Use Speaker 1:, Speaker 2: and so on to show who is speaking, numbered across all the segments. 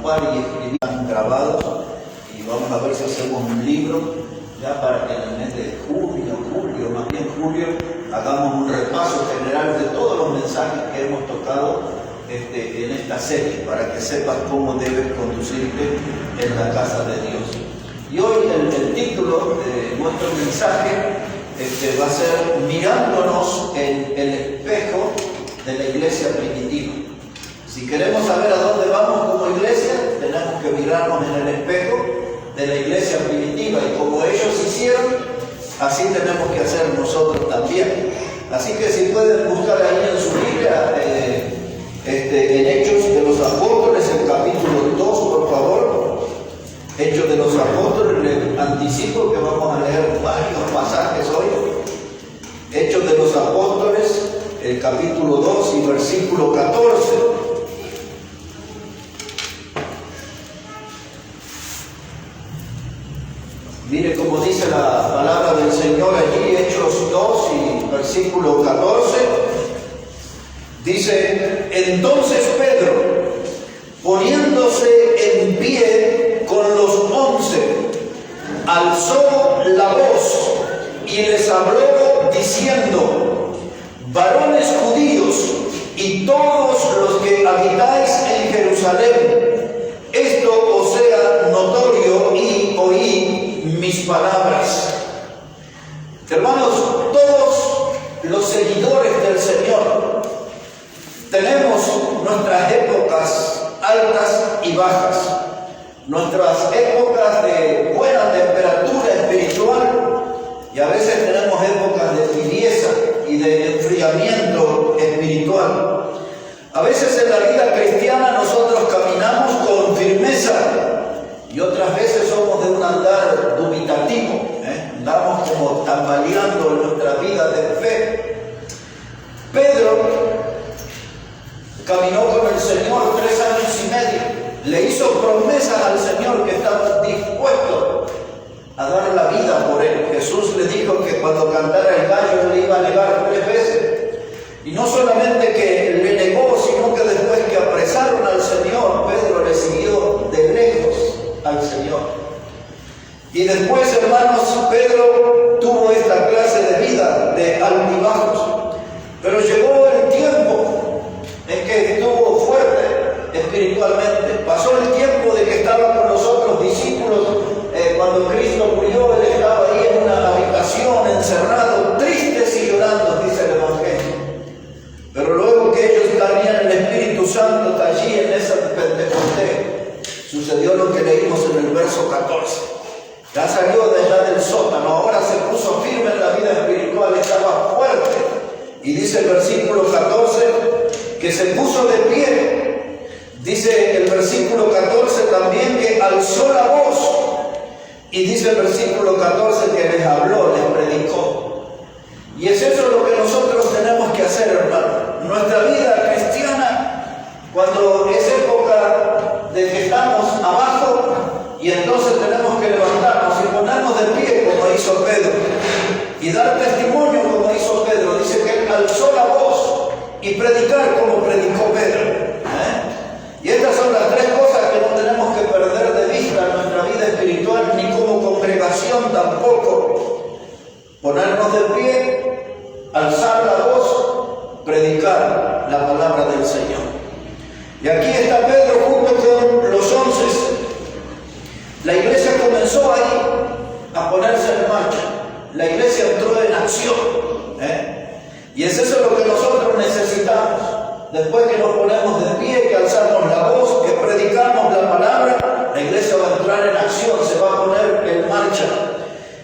Speaker 1: ocupar y escribir grabados, y vamos a ver si hacemos un libro ya para que en el mes de julio, más bien julio, hagamos un repaso general de todos los mensajes que hemos tocado en esta serie, para que sepas cómo debes conducirte en la casa de Dios. Y hoy el título de nuestro mensaje va a ser mirándonos en el espejo de la iglesia primitiva. Si queremos saber a dónde vamos como iglesia, tenemos que mirarnos en el espejo de la iglesia primitiva, y como ellos hicieron, así tenemos que hacer nosotros también. Así que si pueden buscar ahí en su Biblia, en Hechos de los Apóstoles, el capítulo 2, por favor. Hechos de los Apóstoles, les anticipo que vamos a leer varios pasajes hoy. Hechos de los Apóstoles, el capítulo 2 y versículo 14. Mire cómo dice la palabra del Señor allí, Hechos 2 y versículo 14. Dice: entonces Pedro, poniéndose en pie con los 11, alzó la voz y les habló diciendo: varones judíos y todos los que habitáis en Jerusalén, esto os sea notorio y oíd mis palabras. Hermanos, todos los seguidores del Señor tenemos nuestras épocas altas y bajas, nuestras épocas de buena temperatura espiritual, y a veces tenemos épocas de tibieza y de enfriamiento espiritual. A veces en la vida cristiana nosotros caminamos con firmeza, y otras veces somos de un andar dubitativo, andamos como tambaleando en nuestra vida de fe. Pedro caminó con el Señor 3 años y medio, le hizo promesas al Señor que estaba dispuesto a dar la vida por él. Jesús le dijo que cuando cantara el gallo le iba a negar 3 veces. Y no solamente que le negó, sino que después que apresaron al Señor, Pedro le siguió de lejos al Señor. Y después, hermanos, Pedro tuvo esta clase de vida de altibajos, pero llegó el tiempo en que estuvo fuerte espiritualmente. Pasó el tiempo de que estaba con los otros discípulos. Cuando Cristo murió, él estaba ahí en una habitación encerrado, tristes y llorando, dice el Evangelio. Pero luego que ellos tenían el Espíritu Santo allí en esa Pentecostés, sucedió lo que leímos en el verso 14. Ya salió de allá del sótano, ahora se puso firme en la vida espiritual, estaba fuerte. Y dice el versículo 14 que se puso de pie. Dice el versículo 14 también que alzó la voz. Y dice el versículo 14 que les habló, les predicó. Y es eso lo que nosotros tenemos que hacer, hermano. Nuestra vida cristiana, cuando es época de que estamos abajo, y entonces tenemos que levantarnos y ponernos de pie como hizo Pedro, y dar testimonio como hizo Pedro. Dice que él alzó la voz y predicar como predicó Pedro. Y estas son las 3 cosas que no tenemos que perder de vista en nuestra vida espiritual, ni como congregación tampoco. Ponernos de pie, alzar la voz, predicar la palabra del Señor. Y aquí está Pedro junto con los 11. La iglesia comenzó ahí a ponerse en marcha. La iglesia entró en acción. Y es eso lo que nosotros necesitamos. Después que nos ponemos de pie, que alzamos la voz, que predicamos la palabra, la iglesia va a entrar en acción, se va a poner en marcha.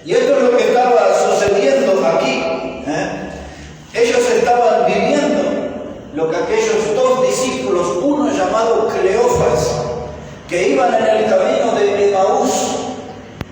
Speaker 1: Y esto es lo que estaba sucediendo aquí. Ellos estaban viviendo lo que aquellos 2 discípulos, uno llamado Cleofas, que iban en el camino de Emaús,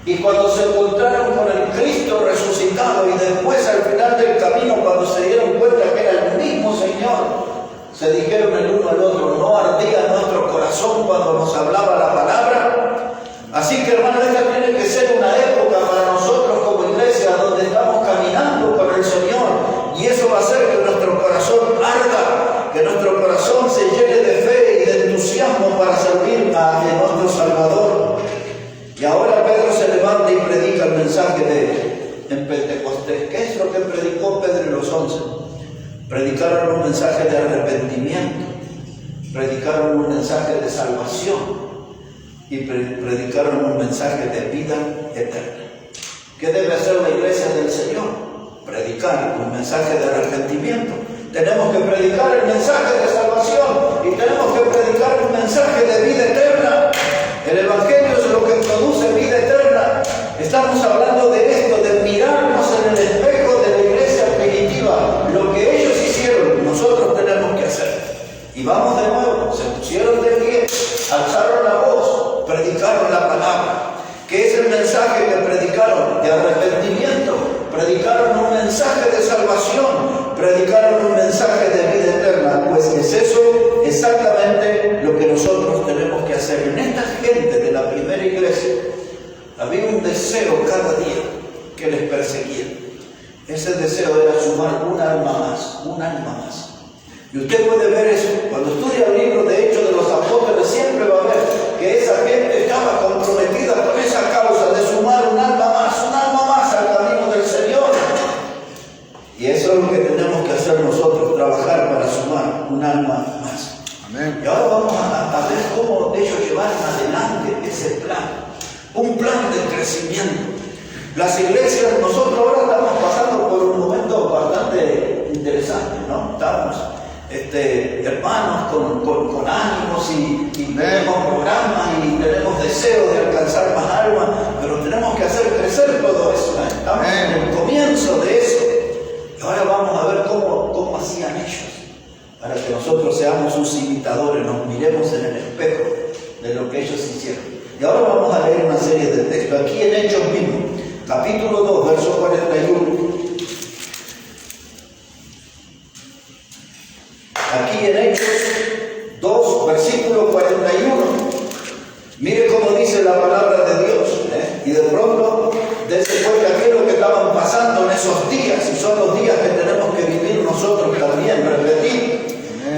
Speaker 1: y cuando se encontraron con el Cristo resucitado, y después al final del camino, cuando se dieron cuenta que era el mismo Señor, se dijeron el uno al otro: ¿no ardía nuestro corazón cuando nos hablaba la palabra? Así que, hermano, esta tiene que ser una época para nosotros como iglesia donde estamos caminando con el Señor, y eso va a hacer que nuestro corazón arda, que nuestro corazón se llene de fe y de entusiasmo para servir a en Pentecostés. ¿Qué es lo que predicó Pedro y los 11? Predicaron un mensaje de arrepentimiento, predicaron un mensaje de salvación y predicaron un mensaje de vida eterna. ¿Qué debe hacer la iglesia del Señor? Predicar un mensaje de arrepentimiento. Tenemos que predicar el mensaje de salvación y tenemos que predicar un mensaje de vida eterna. El Evangelio es lo que produce vida eterna. Estamos hablando de esto, de mirarnos en el espejo de la iglesia primitiva. Lo que ellos hicieron, nosotros tenemos que hacer. Y vamos de nuevo, se pusieron de pie, alzaron la voz, predicaron la palabra. ¿Qué es el mensaje que predicaron? De arrepentimiento. Predicaron un mensaje de salvación. Predicaron un mensaje de vida eterna. Pues es eso exactamente lo que nosotros tenemos que hacer. En esta gente de la primera iglesia había un deseo cada día que les perseguía. Ese deseo era sumar un alma más, un alma más. Y usted puede ver eso. Cuando estudia el libro de Hechos de los Apóstoles, siempre va a ver que esa gente estaba comprometida con esa causa de sumar un alma más al camino del Señor. Y eso es lo que tenemos que hacer nosotros, trabajar para sumar un alma más. Amén. Y ahora vamos a ver cómo ellos llevaron adelante ese plan. Un plan de crecimiento. Las iglesias, nosotros ahora estamos pasando por un momento bastante interesante, ¿no? Estamos hermanos con ánimos y tenemos programas y tenemos deseos de alcanzar más almas, pero tenemos que hacer crecer todo eso, ¿eh? Estamos en el comienzo de eso. Y ahora vamos a ver cómo hacían ellos, para que nosotros seamos sus imitadores, nos miremos en el espejo de lo que ellos hicieron. Y ahora vamos a leer una serie de textos, aquí en Hechos mismo, capítulo 2, verso 41. Aquí en Hechos 2, versículo 41. Mire cómo dice la palabra de Dios, ¿eh? Y de pronto, desde cuenta que es lo que estaban pasando en esos días, y son los días que tenemos que vivir nosotros también, repetir.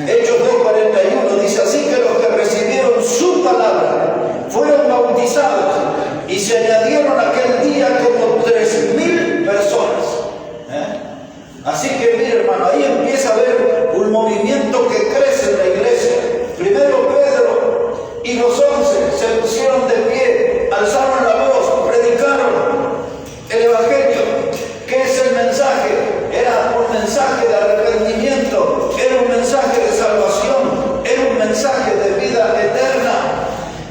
Speaker 1: Hechos 2:41 dice: así que los que recibieron su palabra fueron bautizados y se añadieron aquel día como 3,000 personas. Así que mire, hermano, ahí empieza a haber un movimiento que crece en la iglesia. Primero Pedro y los 11 se pusieron de pie, alzaron la voz, predicaron el Evangelio. ¿Qué es el mensaje? Era un mensaje de arrepentimiento, era un mensaje de salvación, era un mensaje de vida eterna.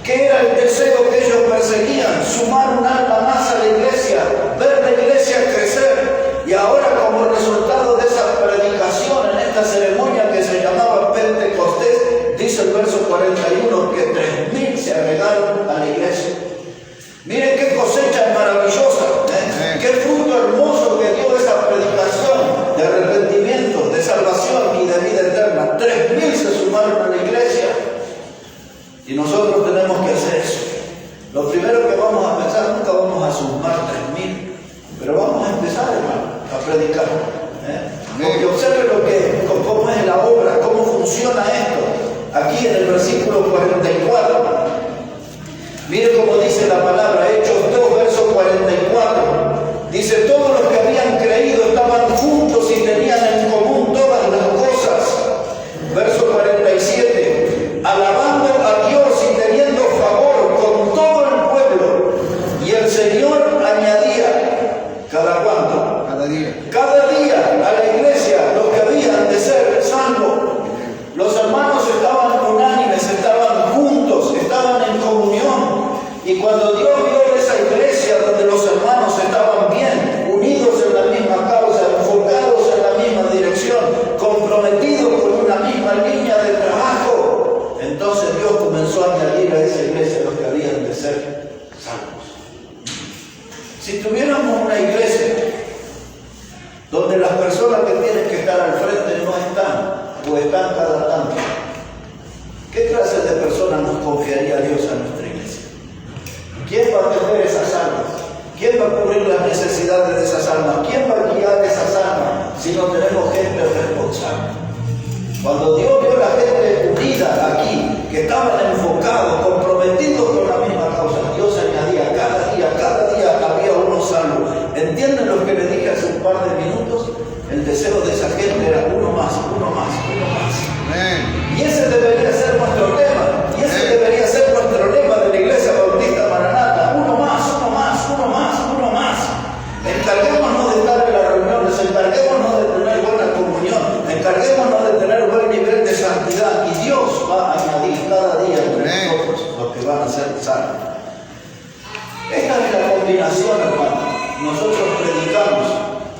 Speaker 1: ¿Qué era el deseo que ellos perseguían? Sumar un alma más a la iglesia, ver la iglesia crecer. Y ahora, como resultado de esa predicación en esta ceremonia que se llamaba Pentecostés, dice el verso 41 que 3,000 se agregaron a la iglesia. Miren qué cosecha maravillosa, ¿eh? Qué fruto hermoso que dio esa predicación de arrepentimiento, de salvación y de vida eterna. 3,000 se sumaron a la iglesia. Y nosotros tenemos que hacer eso. Lo primero que vamos a pensar, nunca vamos a sumar 3,000, pero vamos a empezar, hermano, a predicar. Porque observe cómo es la obra, cómo funciona esto. Aquí en el versículo 44, mire cómo dice la palabra, Hechos 2, verso 44. Dice: todos los que habían creído estaban juntos y tenían en común todas las cosas. Verso 47, alabando a Dios y teniendo favor con todo el pueblo. Y el Señor añadía, ¿cada cuánto? Cada día a la iglesia los que habían de ser salvos. Los hermanos estaban unánimes, estaban juntos, estaban en comunión. Y cuando Dios vio esa iglesia donde los hermanos estaban bien, unidos en la misma causa, enfocados en la misma dirección, comprometidos con una misma línea de trabajo, entonces Dios comenzó a añadir a esa iglesia los que habían de ser salvos. Si tuviéramos una iglesia donde las personas que tienen que estar al frente no están, o están cada tanto, ¿qué clase de personas nos confiaría Dios a nuestra iglesia? ¿Quién va a atender esas almas? ¿Quién va a cubrir las necesidades de esas almas? ¿Quién va a guiar esas almas si no tenemos gente responsable? Cuando Dios vio la gente unida aquí, que estaban enfocados, comprometidos con la misma causa, Dios añadía cada día había uno salvo.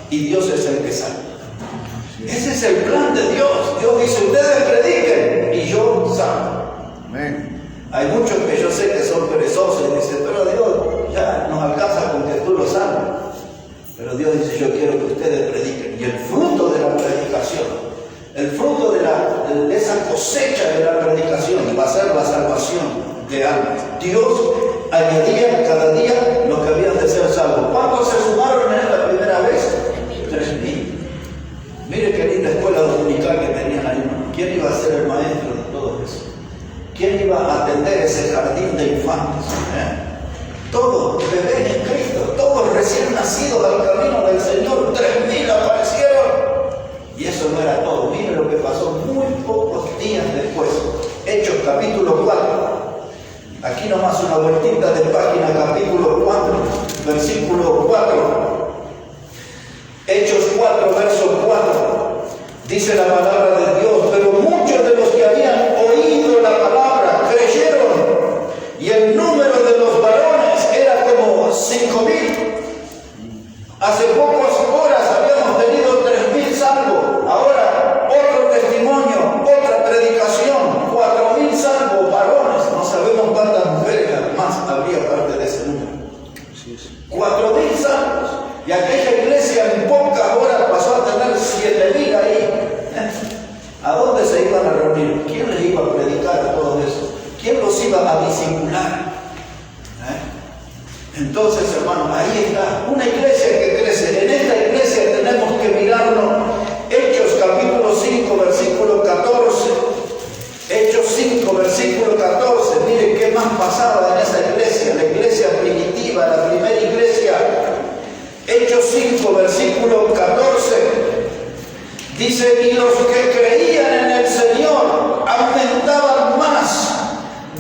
Speaker 1: y Dios es el que salva. Ese es el plan de Dios. Dios dice, ustedes prediquen y yo salvo.
Speaker 2: Amén.
Speaker 1: Hay muchos que yo sé que son perezosos y dicen, pero Dios ya nos alcanza con que tú lo salves. Pero Dios dice, yo quiero que ustedes prediquen. Y el fruto de la predicación, el fruto de esa cosecha de la predicación va a ser la salvación de almas. Dios añadía cada día los que habían de ser salvos. ¿Cuántos se sumaron en esta primera vez? 3.000. Mire qué linda escuela dominical que tenían ahí. ¿Quién iba a ser el maestro de todo eso? ¿Quién iba a atender ese jardín de infantes? Todos bebés en Cristo, todos recién nacidos al camino del Señor. 3.000 aparecieron. Y eso no era todo. Mire lo que pasó muy pocos días después. Hechos capítulo 4. Aquí nomás una vueltita de página, capítulo 4, versículo 4. Hechos 4, verso 4. Dice la palabra de Dios, pero muchos de los que habían oído la palabra creyeron, y el número de los varones era como 5.000. Hace pocas horas habíamos tenido 3.000 salvos. Ahora otro testimonio, otra predicación, 4.000 salvos, varones. No sabemos cuántas mujeres más habría parte de ese número. 4.000 salvos. Y aquella iglesia en pocas horas pasó a tener 7.000 ahí. ¿A dónde se iban a reunir? ¿Quién les iba a predicar a todo eso? ¿Quién los iba a disimular? Entonces, hermanos, ahí está una iglesia que crece. En esta iglesia tenemos que mirarnos. Hechos capítulo 5, versículo 14. Hechos 5, versículo 14. Miren qué más pasaba en esa iglesia, la iglesia primitiva, la primera iglesia. Hechos 5, versículo 14. Dice, y los que creían en el Señor aumentaban más,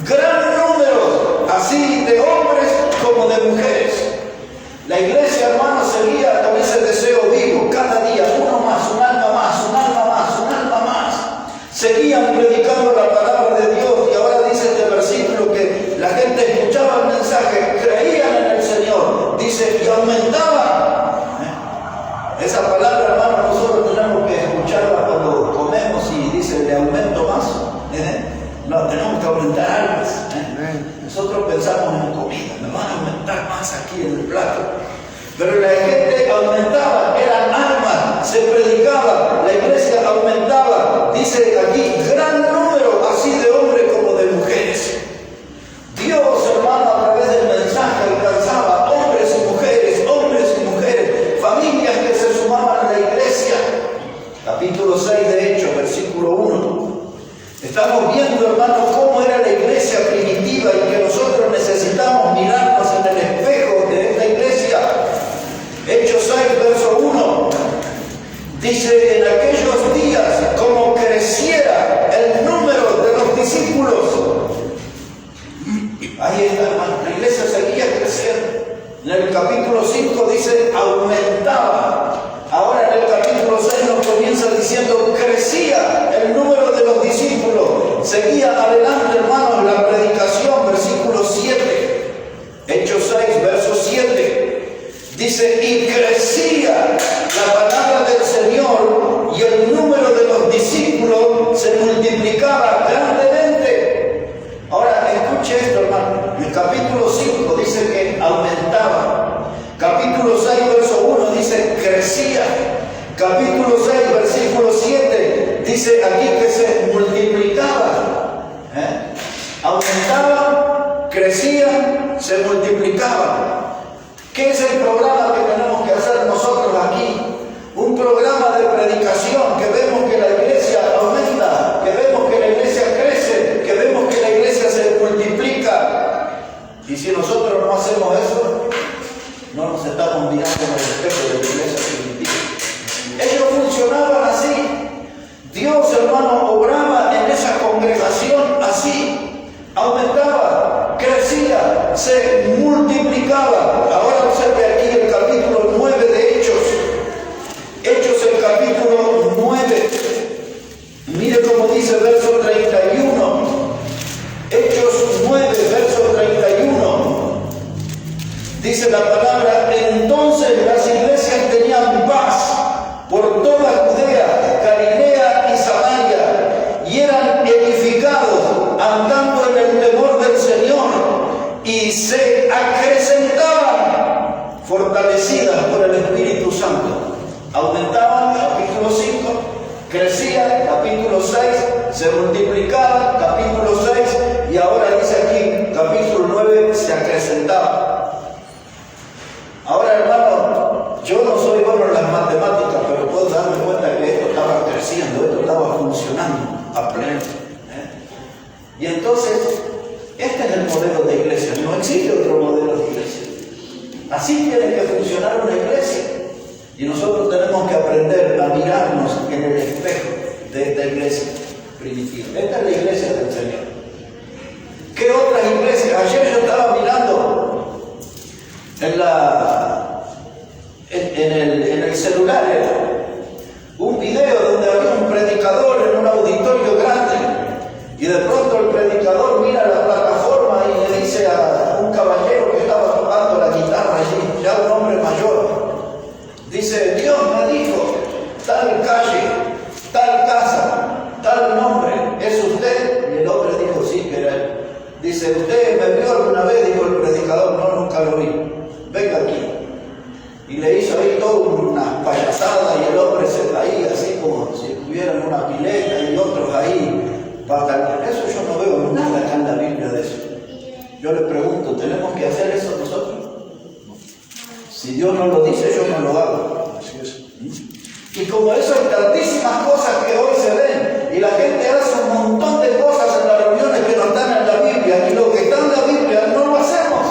Speaker 1: gran número, así de hombres como de mujeres. La iglesia, hermano, seguía con ese deseo vivo, cada día uno más, un alma más, un alma más, un alma más. Seguían predicando la palabra de Dios, y ahora dice este versículo que la gente escuchaba el mensaje, creían en el Señor, dice, y aumentaban. Esa palabra, hermano, nosotros tenemos que escucharla cuando comemos y dice, le aumento más. No, tenemos que aumentar almas. Nosotros pensamos en comida, me van a aumentar más aquí en el plato. Pero la gente aumentaba, eran almas, se predicaba, la iglesia aumentaba. Dice aquí, gran número así de hombres como de mujeres. Dios, hermano, a través del mensaje alcanzaba hombres y mujeres, familias que se sumaban a la iglesia. Capítulo 6 de Hechos, versículo 1. Estamos viendo, hermanos, cómo era la iglesia primitiva y que nosotros necesitamos mirarnos en el espejo de esta iglesia. Hechos 6, verso 1. Dice, en aquellos días, como creciera el número de los discípulos. Ahí está, hermano, la iglesia seguía creciendo. En el capítulo 5 dice, aumentaba. Ahora en el capítulo 6 nos comienza diciendo, crecía el número de los discípulos. Seguía adelante, hermanos, la predicación, versículo 7. Hechos 6, verso 7. Dice, y crecía la palabra del Señor, y el número de los discípulos se multiplicaba grandemente. Ahora, escuche esto, hermano. En el capítulo 5 dice que aumentaba. Capítulo 6, verso 1 dice crecía. Capítulo 6, versículo 7 dice aquí que se multiplicaba. Aumentaba, crecía, se multiplicaba. ¿Qué es el programa que tenemos que hacer nosotros aquí? Un programa de predicación, que vemos que la iglesia aumenta, que vemos que la iglesia crece, que vemos que la iglesia se multiplica. Y si nosotros no hacemos eso, no nos estamos mirando en el espejo de la iglesia primitiva. Ellos funcionaban así. Dios, hermano, obraba en esa congregación así. Aumentaba, crecía, se multiplicaba. Ahora observe aquí el capítulo 9 de Hechos. Hechos, el capítulo 9. Mire cómo dice verso 31. Hechos 9, verso 31. Dice la palabra, entonces las iglesias tenían paz se acrecentaban, fortalecidas por el Espíritu Santo. Aumentaban, capítulo 5, crecían, capítulo 6, se multiplicaban, capítulo 6, y ahora dice aquí, capítulo 9, se acrecentaban. Ahora, hermano, yo no soy bueno en las matemáticas, pero puedo darme cuenta que esto estaba creciendo, esto estaba funcionando a pleno. Y entonces, este es el modelo de iglesia, no existe otro modelo de iglesia. Así tiene que funcionar una iglesia. Y nosotros tenemos que aprender a mirarnos en el espejo de esta iglesia primitiva. Esta es la iglesia del Señor. ¿Qué otras iglesias? Ayer yo estaba mirando en el celular un video donde había un predicador en un auditorio grande, y de pronto el predicador mira la plataforma y le dice a un caballero que estaba tocando la guitarra allí, ya un hombre mayor, dice: Dios me dijo, tal calle, tal casa, tal nombre, ¿es usted? Y el hombre dijo: sí, que era él. Dice: ¿usted me vio alguna vez? Dijo el predicador: no, nunca lo vi. Venga aquí. Y le hizo ahí toda una payasada, y el hombre se caía así como si estuviera en una pileta, y otros ahí. Eso yo no veo nada acá en la Biblia de eso. Yo le pregunto: ¿tenemos que hacer eso nosotros? Si Dios no lo dice, yo no lo hago. Así es. Y como eso hay tantísimas cosas que hoy se ven, y la gente hace un montón de cosas en las reuniones que no están en la Biblia, y lo que está en la Biblia no lo hacemos.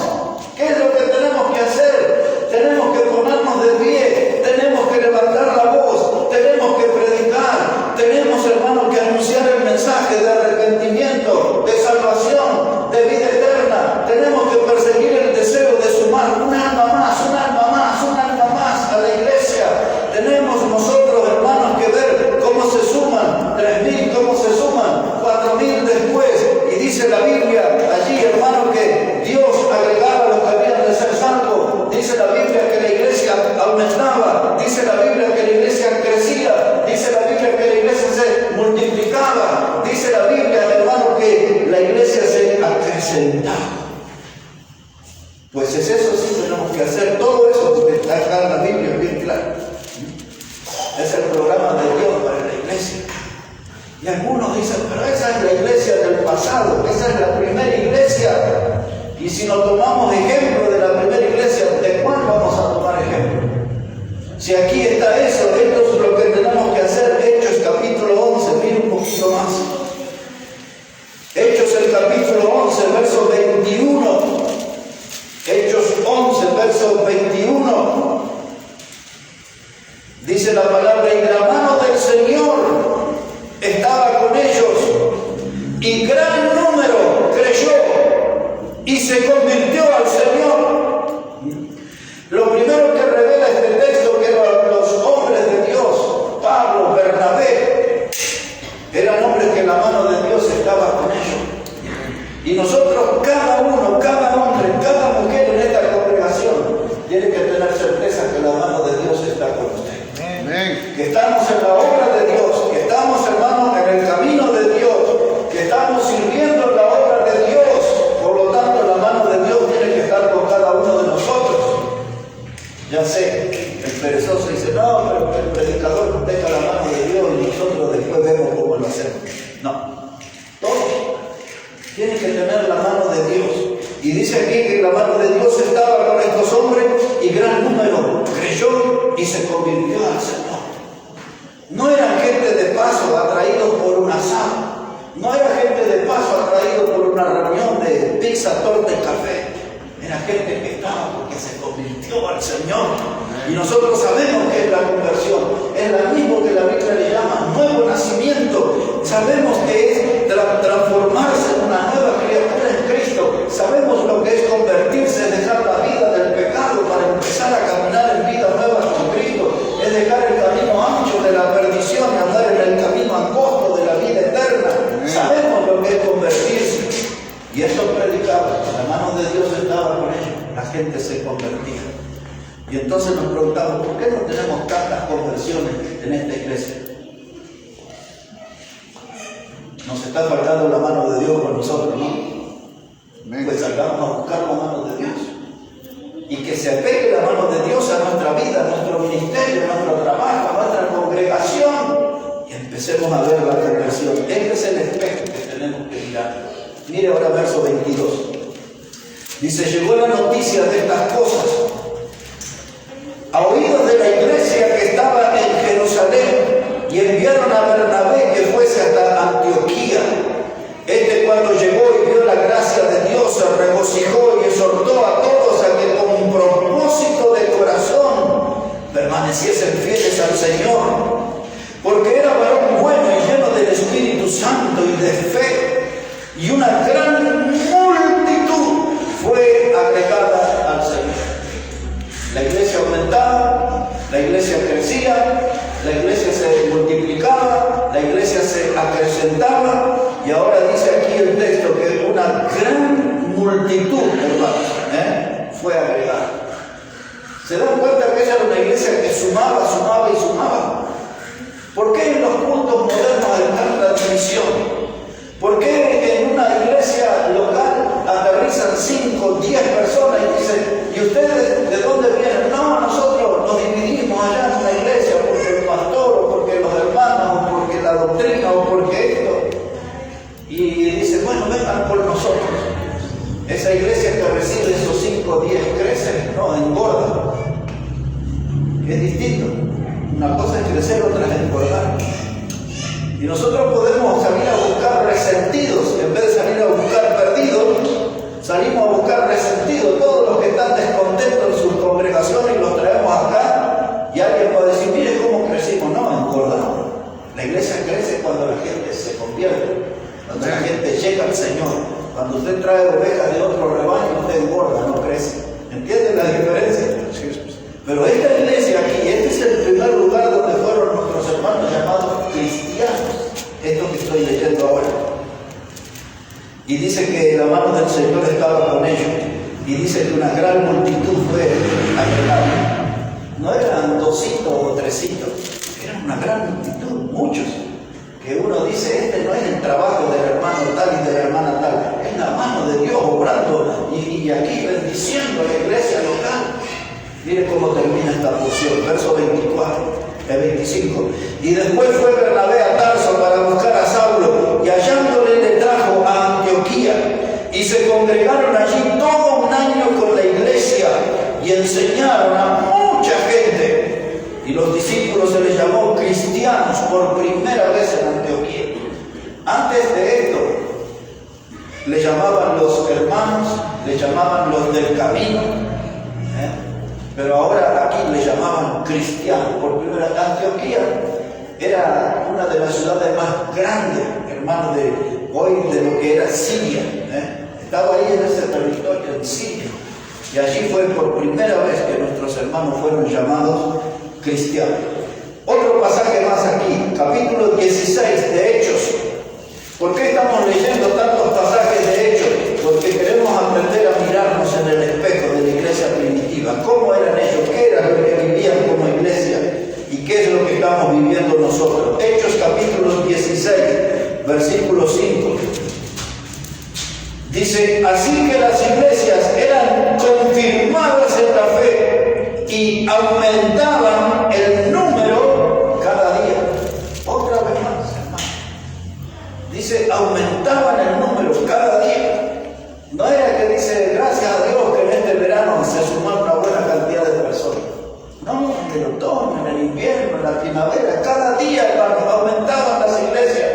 Speaker 1: ¿Qué es lo que tenemos que hacer? Tenemos que ponernos de pie, tenemos que levantar la voz, tenemos que predicar, tenemos, hermanos, que anunciar el mensaje de arrepentimiento, de salvación, de vida eterna. Tenemos que perseguir el deseo de sumar un alma más, un alma más, un alma más a la iglesia. Tenemos nosotros, hermanos, que ver cómo se suman 3.000, cómo se suman 4.000 después. Y dice la Biblia allí, hermano, que Dios agregaba a los que habían de ser salvos. Dice la Biblia que la iglesia aumentaba. Dice la Biblia que la iglesia crecía. Dice la Biblia que la iglesia se multiplicaba. Dice la Biblia, hermano, que la iglesia se acrecentaba. Pues es eso, sí tenemos que hacer. Todo eso que está acá en la Biblia bien claro. Es el programa de Dios para la iglesia. Y algunos dicen: pero esa es la iglesia del pasado, esa es la primera iglesia. Y si no tomamos ejemplo de la primera iglesia, ¿de cuál vamos a tomar ejemplo? Si aquí está eso, esto es lo que tenemos que hacer. Hechos capítulo 11, mira un poquito más. Hechos el capítulo 11, verso 21. Hechos 11, verso 21. Dice la palabra: y la mano del Señor estaba con ellos, y gran número creyó y se convirtió al Señor. Lo primero que revela este texto, que eran los hombres de Dios, Pablo, Bernabé, eran hombres que la mano de Dios estaba con ellos. Y nosotros, cada uno, cada hombre, cada mujer en esta congregación, tiene que tener certeza que la mano de Dios está con usted. Amén. Que estamos en la obra de Dios, que estamos, hermanos, en el camino de Dios, que estamos sirviendo en la obra de Dios. Por lo tanto, la mano de Dios tiene que estar con cada uno de nosotros. Ya sé, el perezoso dice: no, pero el predicador deja la mano de Dios y nosotros después vemos cómo lo hacemos. No, todos tienen que tener la mano de Dios. Y dice aquí que la mano de Dios estaba con estos hombres, y gran número creyó y se convirtió al Señor. No eran gente de paso atraídos por un asado. No era gente de paso atraído por una reunión de pizza, torta y café. Era gente que estaba porque se convirtió al Señor. Y nosotros sabemos que es la conversión. Es lo mismo que la Biblia le llama nuevo nacimiento. Sabemos que es transformarse en una nueva criatura en Cristo. Sabemos lo que es convertirse, dejar la vida del pecado para empezar a caminar en vida nueva con Cristo. Es dejar el camino ancho de la perdición y andar en el camino angosto de la vida eterna. Sabemos lo que es convertirse. Y esto predicaba, la mano de Dios estaba con ellos, la gente se convertía. Y entonces nos preguntamos: ¿por qué no tenemos tantas conversiones en esta iglesia? Nos está faltando la mano de Dios con nosotros, ¿no? Pues salgamos a buscar la mano y que se apegue la mano de Dios a nuestra vida, a nuestro ministerio, a nuestro trabajo, a nuestra congregación, y empecemos a ver la conversión. Este es el espejo que tenemos que mirar. Mire ahora verso 22. Dice: llegó la noticia de estas cosas a oídos de la iglesia que estaba en Jerusalén, y enviaron a Bernabé que fuese hasta Antioquía. Cuando llegó y vio la gracia de Dios, se regocijó y exhortó a todos a que con un propósito de corazón permaneciesen fieles al Señor, porque era varón bueno y lleno del Espíritu Santo y de fe, y una gran multitud fue agregada al Señor. La iglesia aumentaba, la iglesia crecía, la iglesia se multiplicaba, la iglesia se acrecentaba, y ahora dice aquí el texto que una gran multitud, hermanos, fue agregada. ¿Se dan cuenta que esa era una iglesia que sumaba y sumaba? ¿Por qué en los cultos modernos hay tanta división? ¿Por qué en una iglesia local aterrizan 5, 10 personas y dicen: ¿y ustedes de dónde vienen? No, nosotros nos dividimos allá en una iglesia porque el pastor, o porque los hermanos, o porque la doctrina, o porque esto. Y dicen: bueno, vengan por nosotros. Esa iglesia que recibe esos 5 o 10 crece, no, engorda. Es distinto. Una cosa es crecer, otra es engordar. Y nosotros podemos salir a buscar resentidos, en vez de salir a buscar perdidos, salimos a buscar resentidos. Todos los que están descontentos en sus congregaciones los traemos acá, y alguien va a decir: mire cómo crecimos. No, engordamos. La iglesia crece cuando la gente se convierte, cuando la gente llega al Señor. Cuando usted trae ovejas de otro rebaño, usted engorda, no crece. ¿Entienden la diferencia? Pero esta iglesia aquí, este es el primer lugar donde fueron nuestros hermanos llamados cristianos, esto que estoy leyendo ahora. Y dice que la mano del Señor estaba con ellos, y dice que una gran multitud fue agregada. No eran 2 o 3, eran una gran multitud, muchos. Que uno dice: este no es el trabajo del hermano tal y de la hermana tal, es la mano de Dios obrando y aquí bendiciendo a la iglesia local. Mire cómo termina esta porción, verso 25. Y después fue Bernabé a Tarso para buscar a Saulo, y hallándole le trajo a Antioquía, y se congregaron allí todo un año con la iglesia, y enseñaron a mucha gente. Y los discípulos se les llamó cristianos por primera vez en Antioquía. Antes de esto, le llamaban los hermanos, le llamaban los del camino, pero ahora aquí le llamaban cristianos. Por primera vez, Antioquía era una de las ciudades más grandes, hermanos, de hoy de lo que era Siria. Estaba ahí en ese territorio, en Siria. Y allí fue por primera vez que nuestros hermanos fueron llamados cristianos. Otro pasaje más aquí, capítulo 16 de Hechos. ¿Por qué estamos leyendo tantos pasajes de Hechos? Porque queremos aprender a mirarnos en el espejo de la iglesia primitiva. ¿Cómo eran ellos? ¿Qué era lo que vivían como iglesia? ¿Y qué es lo que estamos viviendo nosotros? Hechos capítulo 16, versículo 5. Dice: así que las iglesias eran confirmadas en la fe y aumentaban el número cada día. Otra vez más, hermano. Dice: aumentaban el número cada día. No era que dice: gracias a Dios que en este verano se sumaron una buena cantidad de personas. No, en el otoño, en el invierno, en la primavera, cada día, hermano, aumentaban las iglesias.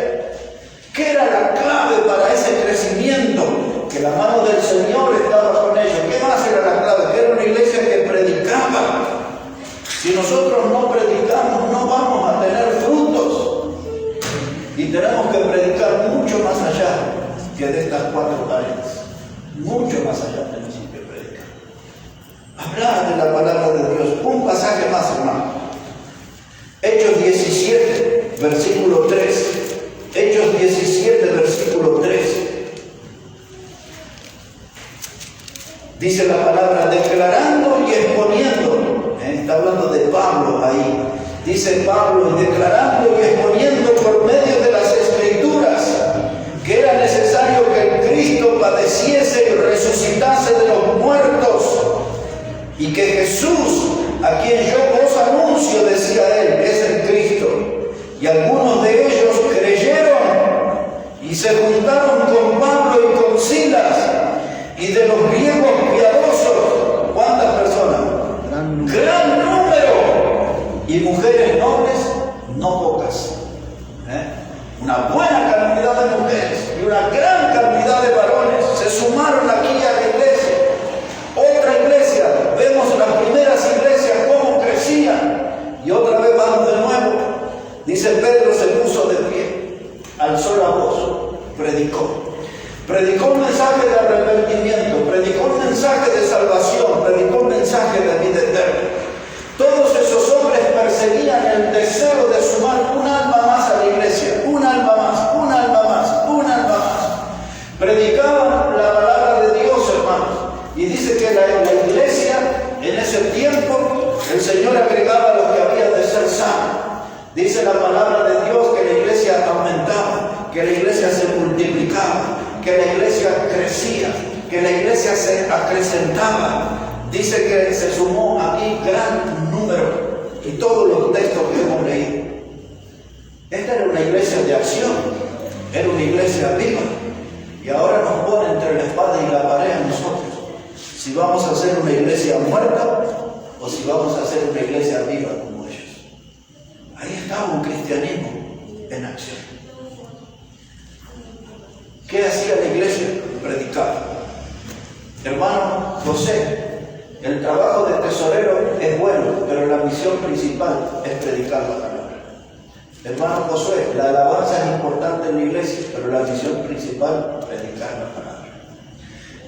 Speaker 1: ¿Qué era la clave para ese crecimiento? Que la mano del Señor estaba con ellos. ¿Qué más era la clave? Que era una iglesia que predicaba. Si nosotros no predicamos, no vamos a tener frutos. Y tenemos que predicar mucho más allá que de estas 4 paredes. Mucho más allá tenemos que predicar. Hablar de la palabra de Dios. Un pasaje más, hermano. Hechos 17, versículo 3. Hechos 17, versículo 3. Dice la palabra: declarando y exponiendo. Está hablando de Pablo ahí. Dice Pablo: declarando y exponiendo por medio de las Escrituras que era necesario que el Cristo padeciese y resucitase de los muertos, y que Jesús, a quien yo os anuncio, decía él, es el Cristo. Y algunos de ellos creyeron y se juntaron con Pablo y con Silas, y de los griegos piadosos, ¿cuántas personas? Gran número. Y mujeres nobles, no pocas. Una buena cantidad de mujeres y una gran cantidad de varones se sumaron aquí a la iglesia. Otra iglesia, vemos las primeras iglesias cómo crecían, y otra vez vamos de nuevo. Dice Pedro se puso de pie, alzó la voz, predicó un mensaje de arrepentimiento, predicó un mensaje de salvación, predicó un mensaje de vida eterna. Todos esos hombres perseguían el deseo de sumar un alma más a la iglesia, un alma más, un alma más, un alma más. Predicaban la palabra de Dios, hermanos. Y dice que la iglesia, en ese tiempo, el Señor agregaba lo que había de ser sano. Dice la palabra de Dios que la iglesia aumentaba, que la iglesia se multiplicaba, que la iglesia crecía, que la iglesia se acrecentaba. Dice que se sumó aquí gran número, y todos los textos que hemos leído. Esta era una iglesia de acción, era una iglesia viva, y ahora nos pone entre la espada y la pared a nosotros, si vamos a ser una iglesia muerta o si vamos a ser una iglesia viva como ellos. Ahí estaba un cristianismo en acción. ¿Qué hacía la iglesia? Predicaba. Hermano José, el trabajo de tesorero es bueno, pero la misión principal es predicar la palabra. Hermano Josué, la alabanza es importante en la iglesia, pero la misión principal es predicar la palabra.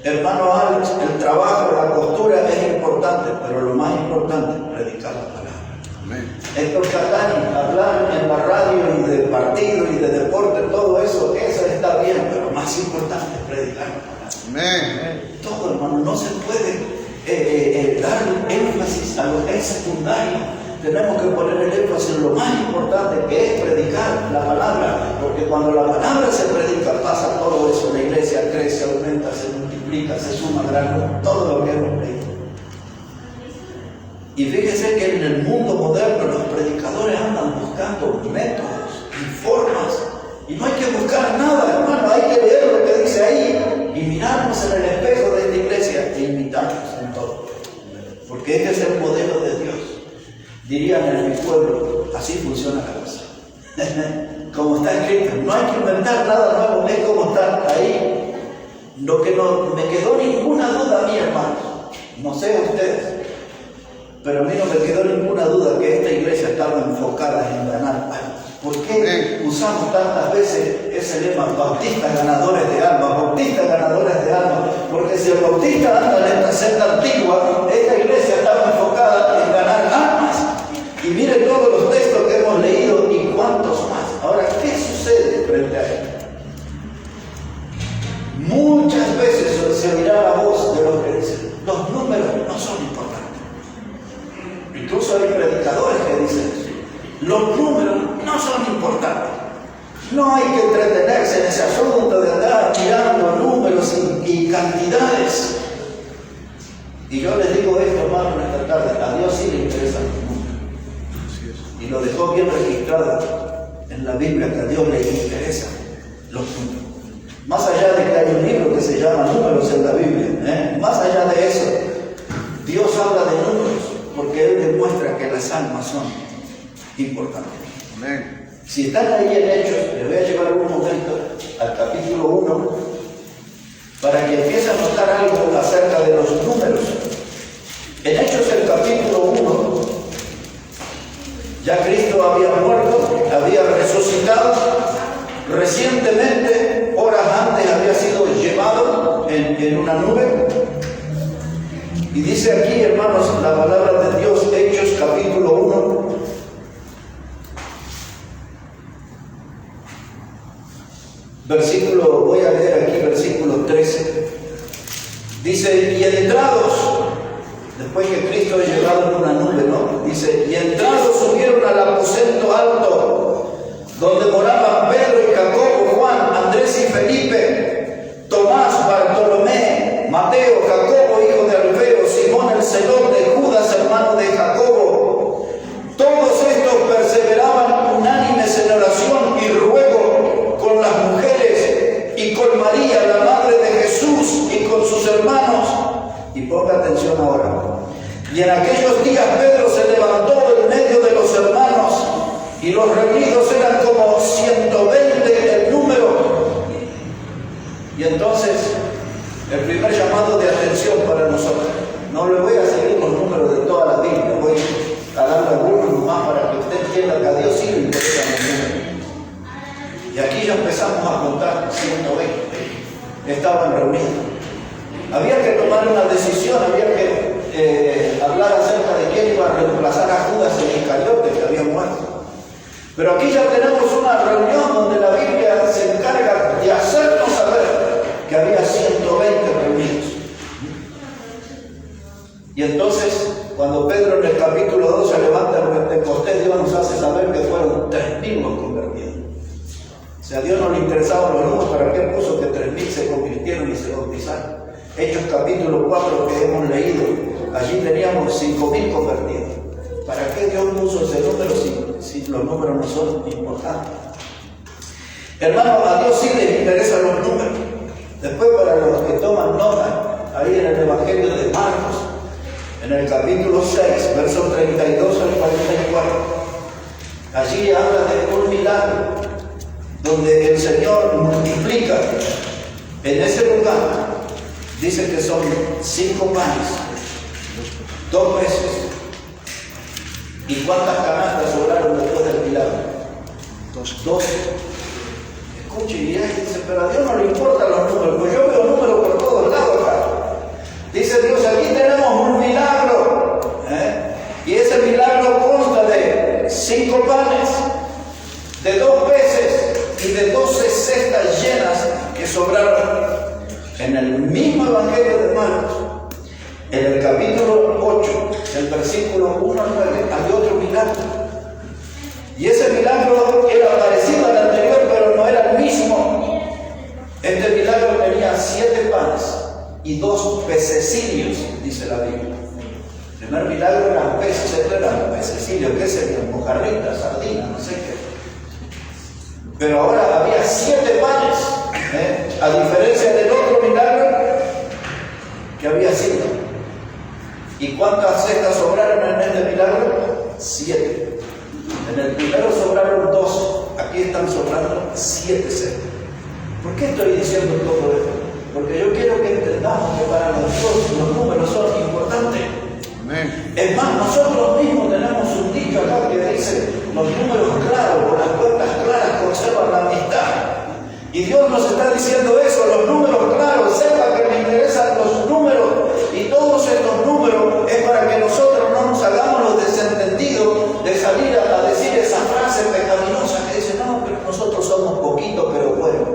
Speaker 1: Hermano Alex, el trabajo, la postura es importante, pero lo más importante es predicar la palabra. Amén. Héctor Catani, hablar en la radio y de partido y de deporte, todo eso está bien, pero lo más importante es predicar la palabra. Amén. Todo, hermano, no se puede dar énfasis a lo que es secundario. Tenemos que poner el énfasis en lo más importante, que es predicar la palabra, porque cuando la palabra se predica pasa todo eso, la iglesia crece, aumenta, se multiplica, se suma gran, todo lo que hemos leído. Y fíjese que en el mundo moderno los predicadores andan buscando métodos y formas, y no hay que buscar nada, hermano, hay que leer lo que dice ahí y mirarnos en el espejo de esta iglesia e imitarnos en todo, porque este es el modelo de Dios. Dirían en mi pueblo, así funciona la cosa. Como está escrito, no hay que inventar nada nuevo, es como está ahí. Lo que no me quedó ninguna duda a mí, hermanos, no sé ustedes, pero a mí no me quedó ninguna duda que esta iglesia estaba enfocada en ganar almas. ¿Por qué usamos tantas veces ese lema, bautistas ganadores de almas, bautistas ganadores de almas? Porque si el bautista anda en esta senda antigua, esta iglesia estaba enfocada en ganar almas. Y miren todos los textos que hemos leído y cuántos más. Ahora, ¿qué sucede frente a esto? Muchas veces se oirá la voz de los que dicen, los números no son importantes. Incluso hay predicadores que dicen eso. Los números no son importantes. No hay que entretenerse en ese asunto de andar mirando números y cantidades. Y yo les digo esto, hermano, en esta tarde, a Dios sí le interesan los números. Y lo dejó bien registrado en la Biblia, que a Dios le interesan los números. Más allá de que hay un libro que se llama Números en la Biblia, más allá de eso, Dios habla de números, porque Él demuestra que las almas son importantes. Amén. Si están ahí en Hechos, les voy a llevar un momento al capítulo 1 para que empiece a notar algo acerca de los números. En Hechos, el capítulo 1, ya Cristo había muerto, había resucitado, recientemente, horas antes, había sido llevado en una nube. Y dice aquí, hermanos, la palabra de Dios, Hechos capítulo 1, voy a leer aquí versículo 13. Dice, y entrados, después que Cristo es llevado en una nube, ¿no? Dice, y entrados subieron al aposento alto, donde moraban Pedro y Jacobo, Juan, Andrés y Felipe, Tomás, Bartolomé, Mateo, Jacobo, hijo de Alfeo, Simón el celote, Y ponga atención ahora. Y en aquellos días Pedro se levantó en medio de los hermanos, y los reunidos eran como 120 el número. Y entonces, el primer llamado de atención para nosotros. No le voy a seguir los números de toda la Biblia, voy a darle algunos más para que usted entienda que a Dios sí le interesan los números. Y aquí ya empezamos a contar 120. Estaban reunidos. Había que tomar una decisión, había que hablar acerca de quién iba a reemplazar a Judas el Iscariote, que había muerto. Pero aquí ya tenemos una reunión donde la Biblia se encarga de hacernos saber que había 120 reunidos. Y entonces, cuando Pedro en el capítulo 2 se levanta el Pentecostés, Dios nos hace saber que fueron 3.000 los convertidos. O sea, a Dios no le interesaban los números, ¿para qué puso que 3.000 se convirtieron y se bautizaron? Hechos capítulo 4 que hemos leído, allí teníamos 5.000 convertidos. ¿Para qué Dios puso ese número si los números no son importantes? Hermanos, a Dios sí les interesan los números. Después, para los que toman nota, ahí en el Evangelio de Marcos, en el capítulo 6, versos 32 al 44, allí habla de un milagro donde el Señor multiplica. En ese lugar dice que son 5 panes, 2 peces. ¿Y cuántas canastas sobraron después del milagro? 12. Escuche, y él dice, pero a Dios no le importan los números, pues yo veo números por todos lados acá. Dice Dios, aquí tenemos un milagro, y ese milagro consta de 5 panes, de 2 peces y de 12 cestas llenas que sobraron. En el mismo Evangelio de Marcos, en el capítulo 8, el versículo 1 al 9, hay otro milagro. Y ese milagro era parecido al anterior, pero no era el mismo. Este milagro tenía 7 panes y 2 pececillos, dice la Biblia. El primer milagro eran peces, esto eran pececillos, ¿qué serían? Mojarritas, sardinas, no sé qué. Pero ahora había 7 panes, a diferencia del otro milagro que había 5. ¿Y cuántas cestas sobraron en este milagro? 7. En el primero sobraron 2, aquí están sobrando 7 cestas. ¿Por qué estoy diciendo todo esto? Porque yo quiero que entendamos que para nosotros los números son importantes. Amén. Es más, nosotros mismos tenemos un dicho acá que dice, los números claros o las cuentas claras conservan la amistad. Y Dios nos está diciendo eso, los números claros, sepa que me interesan los números, y todos estos números es para que nosotros no nos hagamos los desentendidos de salir a decir esa frase pecaminosa que dice, no, pero nosotros somos poquitos pero buenos.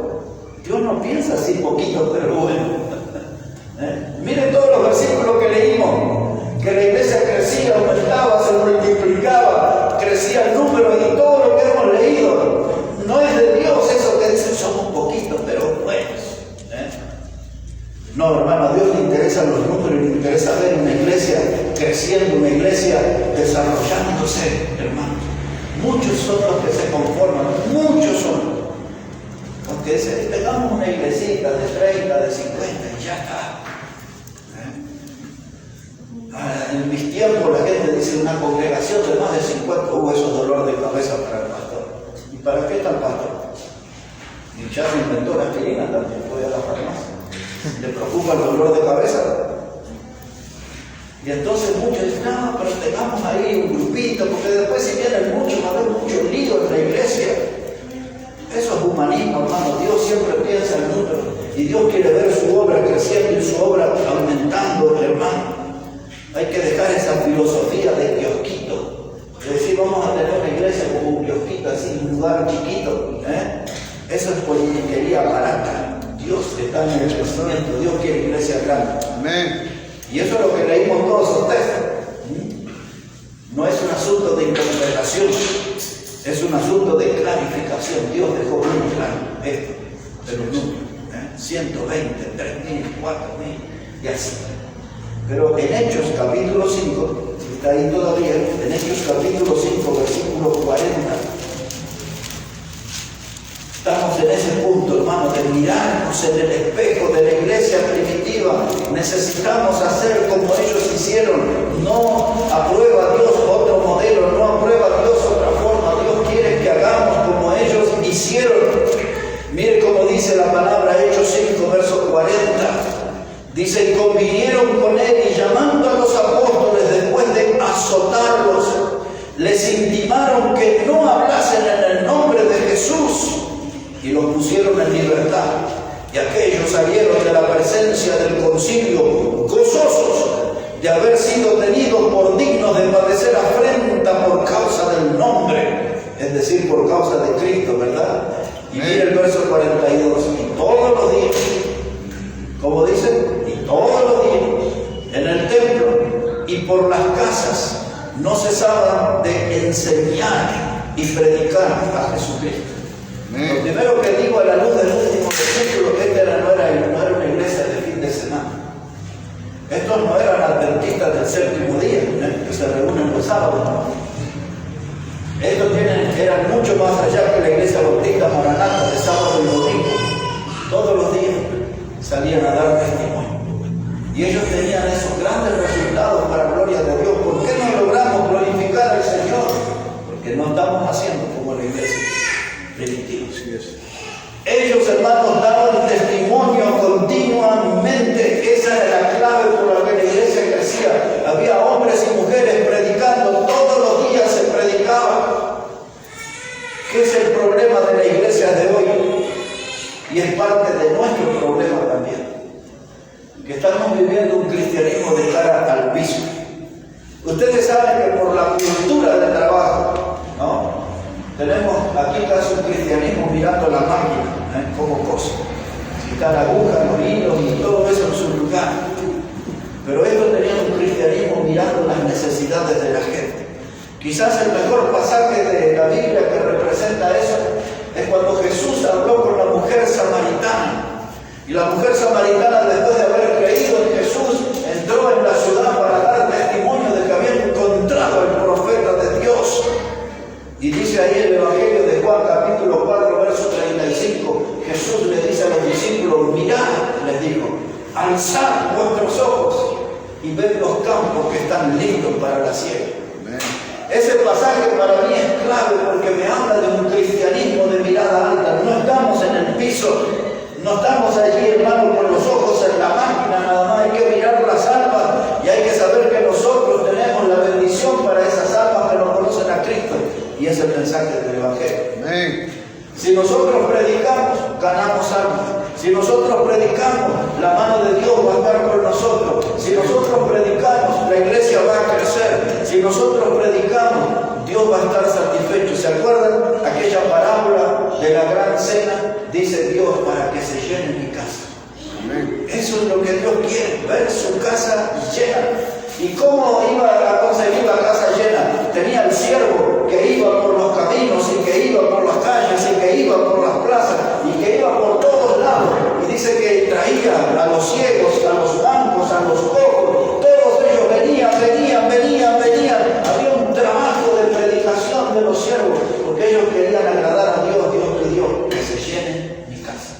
Speaker 1: Dios no piensa así, poquitos pero buenos. Miren todos los versículos que leímos, que la iglesia crecía, aumentaba, se multiplicaba, crecía el número, y todo lo que hemos leído no es de Dios eso que dice somos poquitos pero buenos. No, hermano, a Dios le interesan los números, le interesa ver una iglesia creciendo, una iglesia desarrollándose, hermanos. Muchos son los que se conforman, muchos son. Porque tengamos una iglesita de 30, de 50 y ya está. En mis tiempos la gente dice una congregación de más de 50, hubo esos dolores de cabeza para el pastor. ¿Y para qué está el pastor? Y ya se inventó la aspirina también, fue a la farmacia. ¿Le preocupa el dolor de cabeza? Y entonces muchos dicen, no, pero tengamos ahí un grupito, porque después si vienen muchos, va a haber mucho lío en la iglesia. Eso es humanismo, hermano. Dios siempre piensa en números, y Dios quiere ver su obra creciendo y su obra aumentando, hermano. Hay que dejar esa filosofía de kiosquito, de decir vamos a tener una iglesia como un kiosquito, así, un lugar chiquito. Eso es politiquería barata. Dios está en el crecimiento, Dios quiere iglesia grande. Amén. Y eso es lo que leímos todos ustedes. No es un asunto de interpretación, es un asunto de clarificación. Dios dejó muy claro esto de los números. 120, 3.000, 4.000 y así. Pero en Hechos capítulo 5, está ahí todavía, en Hechos capítulo 5, versículo 40, estamos en ese punto, hermano, de mirarnos en el espejo de la iglesia primitiva definitiva. Necesitamos hacer como ellos hicieron. No aprueba Dios otro modelo, no aprueba Dios otra forma. Dios quiere que hagamos como ellos hicieron. Mire cómo dice la palabra, Hechos 5, verso 40. Dice, y convinieron con él y llamando a los apóstoles después de azotarlos, les intimaron que no hablasen en el nombre de Jesús y los pusieron en libertad. Y aquellos salieron de la presencia del concilio gozosos de haber sido tenidos por dignos de padecer afrenta por causa del nombre, es decir, por causa de Cristo, ¿verdad? Y mire el verso 42, y todos los días, como dice, y todos los días, en el templo y por las casas, no cesaban de enseñar y predicar a Jesucristo. Lo primero que digo a la luz del último versículo, que esta no era una iglesia de fin de semana. Estos no eran adventistas del séptimo día, que se reúnen los sábados. Estos eran mucho más allá que la iglesia bautista Maranata de sábado y domingo. Todos los días salían a dar testimonio. Y ellos tenían esos grandes resultados para gloria de Dios. ¿Por qué no logramos glorificar al Señor? Porque no estamos haciendo como la iglesia primitiva. Ellos, hermanos, daban testimonio continuamente. Esa era la clave por la que la iglesia crecía. Había hombres y mujeres predicando. Todos los días se predicaba. ¿Qué es el problema de la iglesia de hoy? Y es parte de nuestro problema también. Que estamos viviendo un cristianismo de cara al piso. Ustedes saben que por la cultura del trabajo, ¿no? Tenemos aquí casi un cristianismo mirando la máquina, como cosa. Si está la aguja, los hilos y todo eso en su lugar. Pero ellos tenían un cristianismo mirando las necesidades de la gente. Quizás el mejor pasaje de la Biblia que representa eso es cuando Jesús habló con la mujer samaritana. Y la mujer samaritana, después de haber creído en Jesús, entró en la ciudad para dar testimonio de que había encontrado al profeta de Dios. Y dice ahí el Evangelio de Juan, capítulo 4, verso 35, Jesús le dice a los discípulos, mirad, les dijo, alzad vuestros ojos y ved los campos que están listos para la siega. Ese pasaje para mí es clave porque me habla de un cristianismo de mirada alta. No estamos en el piso, no estamos allí, hermano, con los ojos en la máquina, nada más hay que mirar las almas y hay que saber que nosotros tenemos la bendición para esas almas que no conocen a Cristo. Y es el mensaje del Evangelio. Amén. Si nosotros predicamos, ganamos almas. Si nosotros predicamos, la mano de Dios va a estar con nosotros. Si nosotros predicamos, la iglesia va a crecer. Si nosotros predicamos, Dios va a estar satisfecho. ¿Se acuerdan? Aquella parábola de la gran cena, dice Dios, para que se llene mi casa. Amén. Eso es lo que Dios quiere, ver su casa llena. ¿Y cómo iba a conseguir la casa llena? Tenía el siervo que iba por los caminos y que iba por las calles y que iba por las plazas y que iba por todos lados. Y dice que traía a los ciegos, a los mancos, a los cojos. Todos ellos venían. Había un trabajo de predicación de los siervos porque ellos querían agradar a Dios. Dios pidió que se llene mi casa.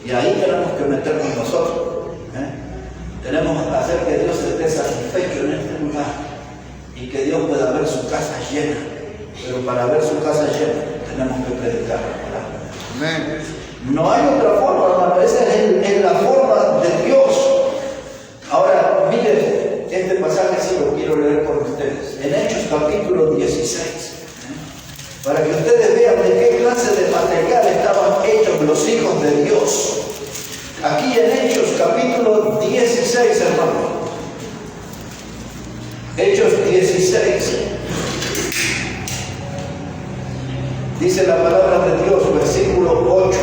Speaker 1: Y ahí tenemos que meternos nosotros. Tenemos que hacer que Dios esté satisfecho en este lugar y que Dios pueda ver su casa llena. Pero para ver su casa llena tenemos que predicar la palabra. Amén. No hay otra forma, hermano. Esa es la forma de Dios. Ahora, miren, este pasaje sí lo quiero leer con ustedes. En Hechos capítulo 16. Para que ustedes vean de qué clase de material estaban hechos los hijos de Dios. Aquí en Hechos capítulo 16, hermano. Hechos 16. Dice la palabra de Dios, versículo 8.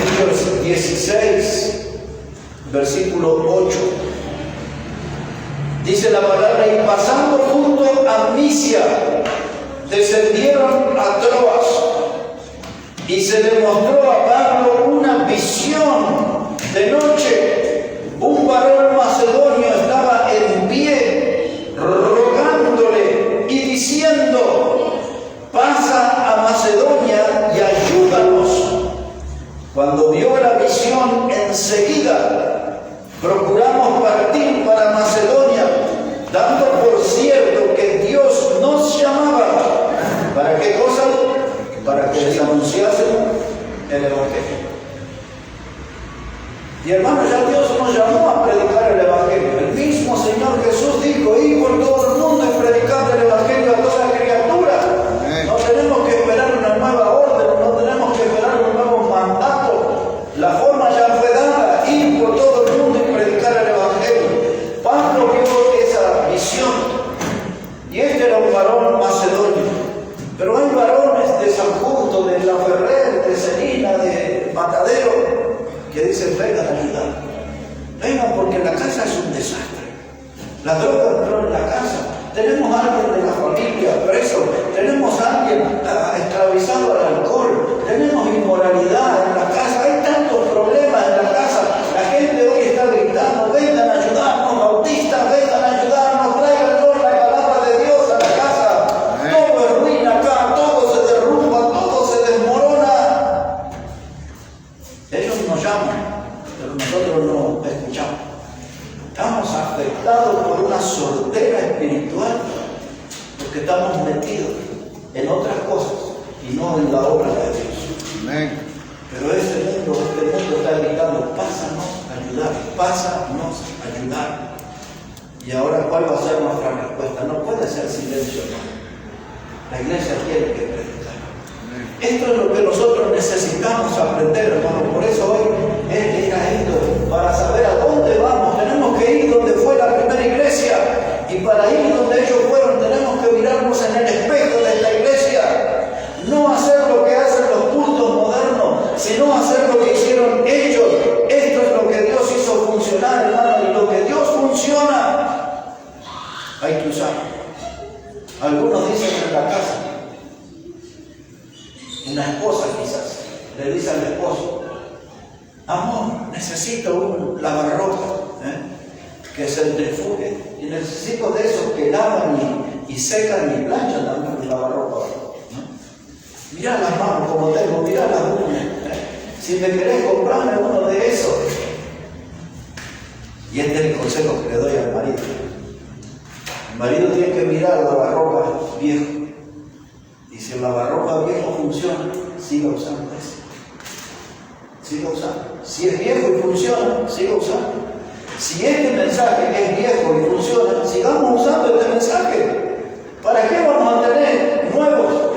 Speaker 1: Hechos 16, versículo 8. Dice la palabra, y pasando junto a Misia, descendieron a Troas. Y se le mostró a Pablo una visión de noche. Un varón macedonio estaba en pie, rogándole y diciendo, pasa a Macedonia y ayúdanos. Cuando vio la visión, enseguida vida, procuramos partir para Macedonia, dando por cierto que Dios nos llamaba. ¿Para qué cosa? Para que les anunciásemos el Evangelio. Y hermanos, ya Dios nos llamó a predicar el Evangelio. El mismo Señor Jesús dijo: id por todo el mundo y predicad el Evangelio a toda criatura. No tenemos que esperar una nueva orden, no tenemos que esperar un nuevo mandato. La forma ya fue dada: ir por todo el mundo y predicar el Evangelio. Pablo vio esa visión, y este era un varón macedonio. Pero hay varones de San Justo, de La Ferrer, de Celina, de Matadero, que dicen: vengan a ayudar. Vengan, porque la casa es un desastre. La droga entró en la casa. Tenemos a alguien de la familia preso. Tenemos a alguien esclavizado al alcohol. Tenemos inmoralidad en la casa. Hay tantos problemas en la casa. La gente hoy está gritando: vengan a ayudarnos, bautistas, vengan a ayudarnos, tráiganos la palabra de Dios a la casa. Todo es ruina acá, todo se derrumba, todo se desmorona. Ellos nos llaman, pero nosotros no escuchamos. Estamos afectados por una sordera espiritual porque estamos metidos en otras cosas y no en la obra de Dios. Amén. Pero este mundo está gritando: pásanos a ayudar, pásanos a ayudar. Y ahora, ¿cuál va a ser nuestra respuesta? No puede ser silencio, hermano. La iglesia tiene que predicar. Esto es lo que nosotros necesitamos aprender, hermano. Por eso hoy Él ha ido para saber a dónde vamos. Tenemos que ir donde fue la primera iglesia. Y para ir donde ellos fueron, tenemos que mirarnos en el espejo de esta iglesia. No hacer lo que hacen los cultos modernos, sino hacer lo que hicieron ellos. Esto es lo que Dios hizo funcionar, hermano. Y lo que Dios funciona, hay que usarlo. Algunos dicen en la casa, una esposa quizás, le dice al esposo: amor, necesito un lavarropa que centrifugue, y necesito de esos que lavan y secan y planchan también el lavarropa. Mirá las manos como tengo, mirá las uñas. Si me querés comprarme uno de esos. Y este es el consejo que le doy al marido. El marido tiene que mirar el lavarropa viejo. Y si el lavarropa viejo funciona, siga usando ese. Siga usando. Si es viejo y funciona, siga usando. Si este mensaje es viejo y funciona, sigamos usando este mensaje. ¿Para qué vamos a tener nuevos?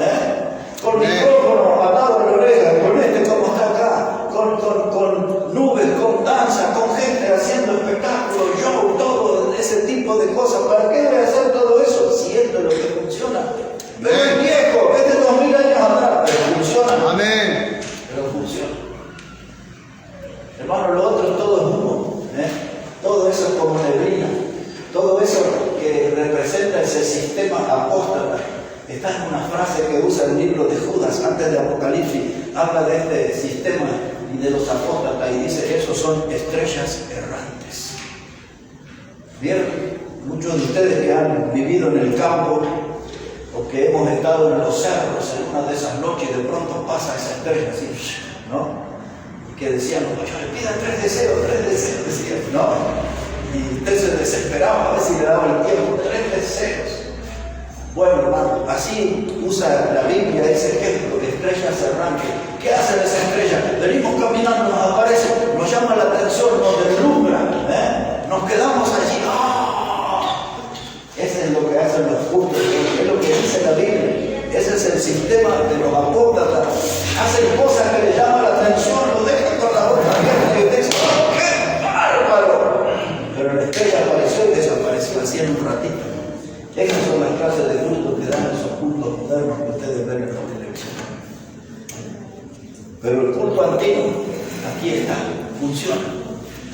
Speaker 1: Con micrófono atado a la oreja, con este como está acá, con nubes, con danza, con gente haciendo espectáculos, show, todo ese tipo de cosas. ¿Para qué voy a hacer todo eso si esto es lo que funciona? Pero es viejo, es de 2000 años atrás, pero funciona. Amén. Pero funciona. Hermano, lo otro todo es humo. Todo eso es como neblina. Todo eso que representa ese sistema apóstata. Está en una frase que usa el libro de Judas antes de Apocalipsis. Habla de este sistema y de los apóstatas y dice que esos son estrellas errantes. ¿Vieron? Muchos de ustedes que han vivido en el campo o que hemos estado en los cerros en una de esas noches y de pronto pasa esa estrella así, ¿no? Y que decían: yo le pidan 3 deseos, decían, ¿no? Y usted se desesperaba a ver si le daba el tiempo. 3 deseos. Bueno, hermano, así usa la Biblia ese ejemplo de estrellas errantes. ¿Qué hacen esas estrellas? Venimos caminando, nos aparecen, nos llama la atención, nos deslumbran, nos quedamos allí. ¡Ah! Ese es lo que hacen los cultos, es lo que dice la Biblia. Ese es el sistema de los apóstatas. Hacen cosas que le llaman la atención, lo dejan con la boca abierta y dicen: ¡oh, qué bárbaro! Pero la estrella apareció y desapareció así en un ratito. Esas son las clases de cultos que dan esos cultos modernos que ustedes ven en la televisión. Pero el culto antiguo, aquí está, funciona.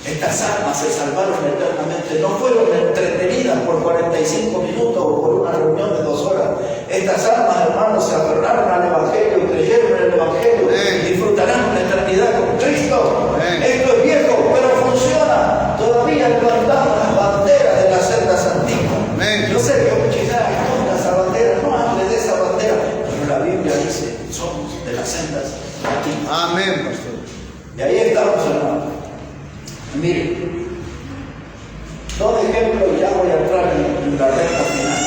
Speaker 1: Estas almas se salvaron eternamente, no fueron entretenidas por 45 minutos o por una reunión de 2 horas. Estas almas, hermanos, se aferraron al Evangelio, creyeron en el Evangelio, disfrutarán una eternidad con Cristo. Esto es viejo, pero funciona. Todavía levantamos las banderas de las sendas antiguas. Yo sé que quizás hay esa bandera, no hable de esa bandera, pero la Biblia dice: somos de las sendas antiguas. Amén, pastor. Y ahí estamos, hermanos. Miren, dos ejemplos y ya voy a entrar en la recta final,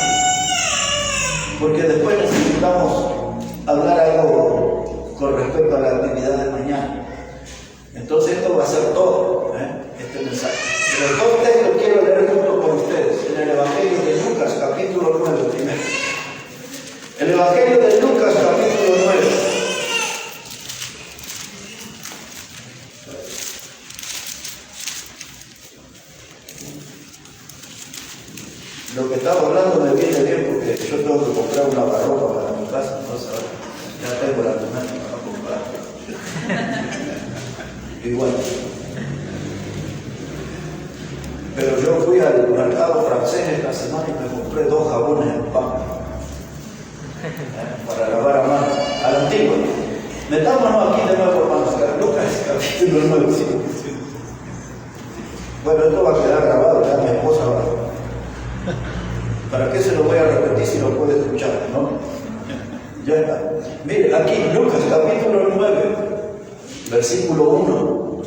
Speaker 1: porque después necesitamos hablar algo con respecto a la actividad de mañana. Entonces esto va a ser todo, este mensaje. Los dos textos quiero leer junto con ustedes en el Evangelio de Lucas, capítulo 9 primero. El Evangelio de Lucas, capítulo 9. Lo que estaba hablando me viene bien porque yo tengo que comprar una lavarropa para mi casa, entonces ya tengo la temática para comprar. Y bueno, pero yo fui al mercado francés esta semana y me compré 2 jabones en pan para lavar a mano, a la antigua. Metámonos aquí de nuevo, hermanos, Lucas capítulo 9. Bueno, esto va a quedar grabado, ya mi esposa va. ¿Para qué se lo voy a repetir si lo puede escuchar, no? Ya está. Mire, aquí Lucas capítulo 9, versículo 1.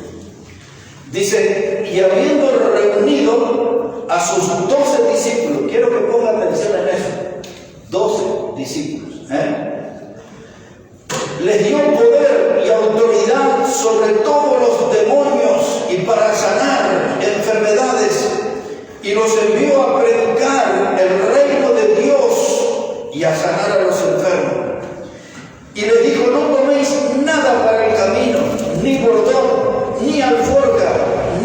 Speaker 1: Dice, y habiendo reunido a sus 12 discípulos, quiero que ponga atención en eso, 12 discípulos, les dio poder y autoridad sobre todos los demonios y para sanar enfermedades, y los envió a predicar el reino de Dios y a sanar a los enfermos. Y les dijo, no toméis nada para el camino, ni bordón, ni alforja,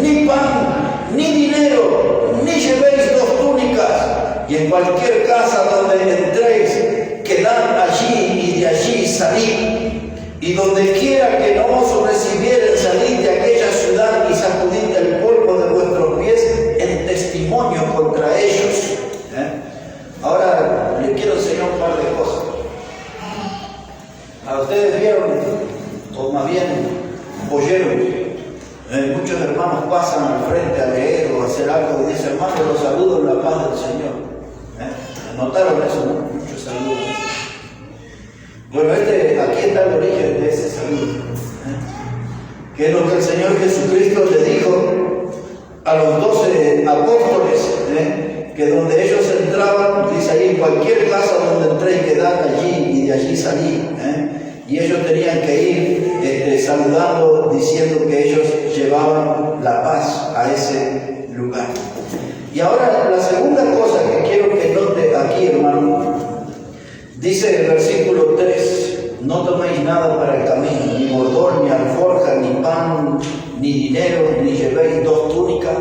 Speaker 1: ni pan, ni dinero, ni llevéis 2 túnicas, y en cualquier casa donde entréis, quedad allí y de allí salid. Y donde quiera que no os recibieren, salid de aquella ciudad y sacudid el polvo de vuestros pies en testimonio contra ellos. Ahora les quiero enseñar un par de cosas. A ustedes vieron, o más bien oyeron, muchos hermanos pasan al frente a leer o a hacer algo y dicen, hermano, los saludo en la paz del Señor. ¿Notaron eso? ¿No? Muchos saludos. Bueno, aquí está el origen de ese saludo, que es lo que el Señor Jesucristo le dijo a los 12 apóstoles, que donde ellos entraban, dice ahí, en cualquier casa donde entréis, quedad allí y de allí salid. Y ellos tenían que ir saludando, diciendo que ellos llevaban la paz a ese lugar. Y ahora la segunda cosa que quiero que note aquí, hermano, dice el versículo 3, no toméis nada para el camino, ni bordón, ni alforja, ni pan, ni dinero, ni llevéis 2 túnicas.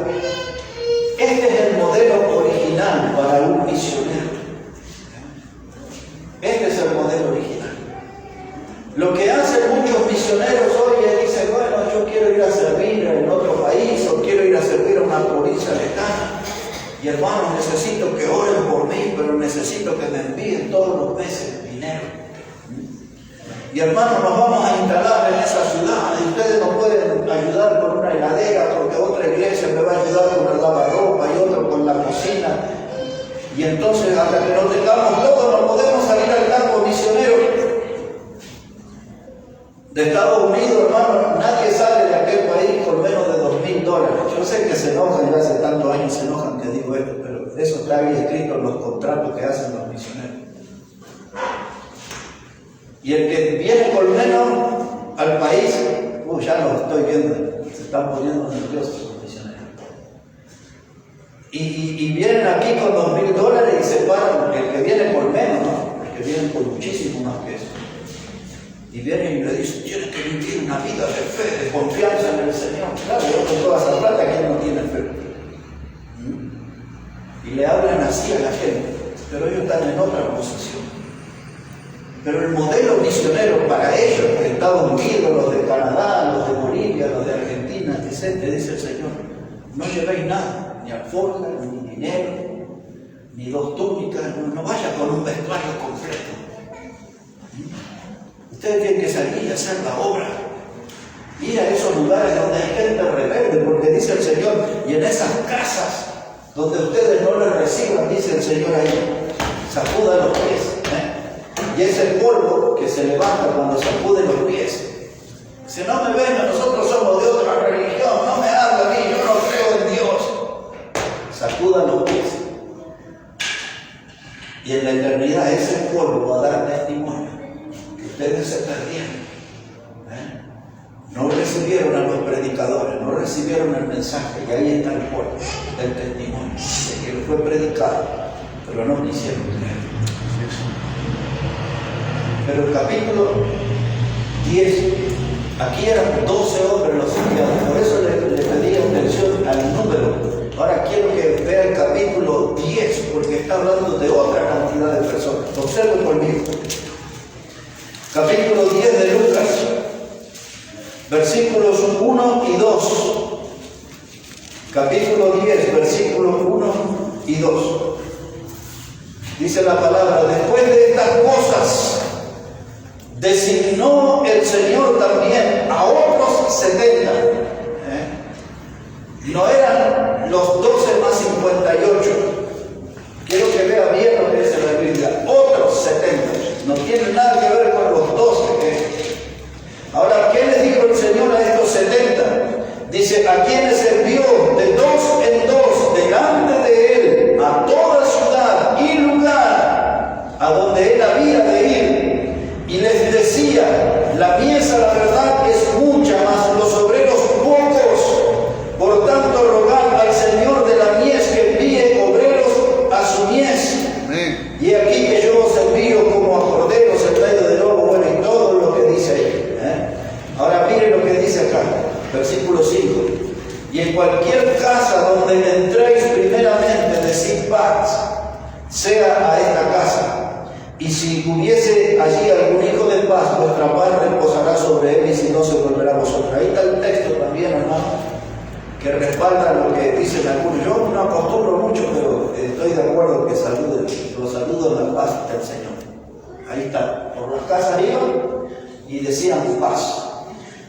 Speaker 1: Este es el modelo original para un misionero. Este es el modelo original. Lo que hacen muchos misioneros hoy es dicen, bueno, yo quiero ir a servir en otro país o quiero ir a servir a una provincia lejana. Y hermanos, necesito que oren por mí, pero necesito que me envíen todos los meses dinero. Y hermanos, nos vamos a instalar en esa ciudad y ustedes nos pueden ayudar con una heladera porque otra iglesia me va a ayudar con el lavarropa y otro con la cocina. Y entonces, hasta que no tengamos todo, no podemos salir al campo misionero. De Estados Unidos, hermano, nadie sale de aquel país con menos de $2,000. Yo sé que se enojan, ya hace tantos años se enojan que digo esto, pero eso está ahí escrito en los contratos que hacen los misioneros. Y el que viene con menos al país, ya lo estoy viendo, se están poniendo nerviosos los misioneros. Y vienen aquí con $2,000 y se paran el que viene por menos, ¿no? El que viene por muchísimo más que eso. Y vienen y le dicen, tienes que vivir una vida de fe, de confianza en el Señor. Claro, yo con toda esa plata, ¿quién no tiene fe? Y le hablan así a la gente, pero ellos están en otra posición. Pero el modelo misionero para ellos, los de Estados Unidos, los de Canadá, los de Bolivia, los de Argentina, etc., dice el Señor, no llevéis nada, ni alforja, ni dinero, ni 2 túnicas, no vaya con un vestuario completo. Ustedes tienen que salir y hacer la obra. Ir a esos lugares donde hay gente rebelde, porque dice el Señor, y en esas casas donde ustedes no les reciban, dice el Señor ahí, sacuda los pies. Y ese polvo que se levanta cuando sacude los pies. Si no me ven, nosotros somos de otra religión, no me habla a mí, yo no polvo a dar testimonio, que ustedes se perdieron. No recibieron a los predicadores, no recibieron el mensaje, y ahí está el polvo del testimonio, de que fue predicado, pero no quisieron creer. Pero el capítulo 10, aquí eran 12 hombres los enviados, por eso le pedí atención al número. Ahora quiero que vea el capítulo 10, porque está hablando de otra cantidad de personas. Observen conmigo. Capítulo 10 de Lucas, versículos 1 y 2. Capítulo 10, versículos 1 y 2. Dice la palabra: después de estas cosas, designó el Señor también a otros 70. No eran los 12 más 58. Quiero que vea bien lo que dice la Biblia. Otros 70. No tiene nada que ver con los 12. Ahora, ¿qué les dijo el Señor a estos 70? Dice: a quienes envió de dos en dos delante de Él a toda ciudad y lugar a donde Él había de ir. Y les decía: la mies, la verdad, es mucha, mas los obreros pocos. Por tanto, rogad al Señor de la mies que envíe obreros a su mies. Y aquí que yo os envío como a corderos en medio de lobo. Bueno, y todo lo que dice ahí. Ahora miren lo que dice acá, versículo 5. Y en cualquier casa donde entréis primeramente, decid paz sea a esta casa. Y si hubiese allí algún hijo de paz, vuestra paz reposará sobre él, y si no, se volverá a vosotros. Ahí está el texto también, hermano, que respalda lo que dicen algunos. Yo no acostumbro mucho, pero estoy de acuerdo que los saludo en la paz del Señor. Ahí está. Por las casas iban y decían paz.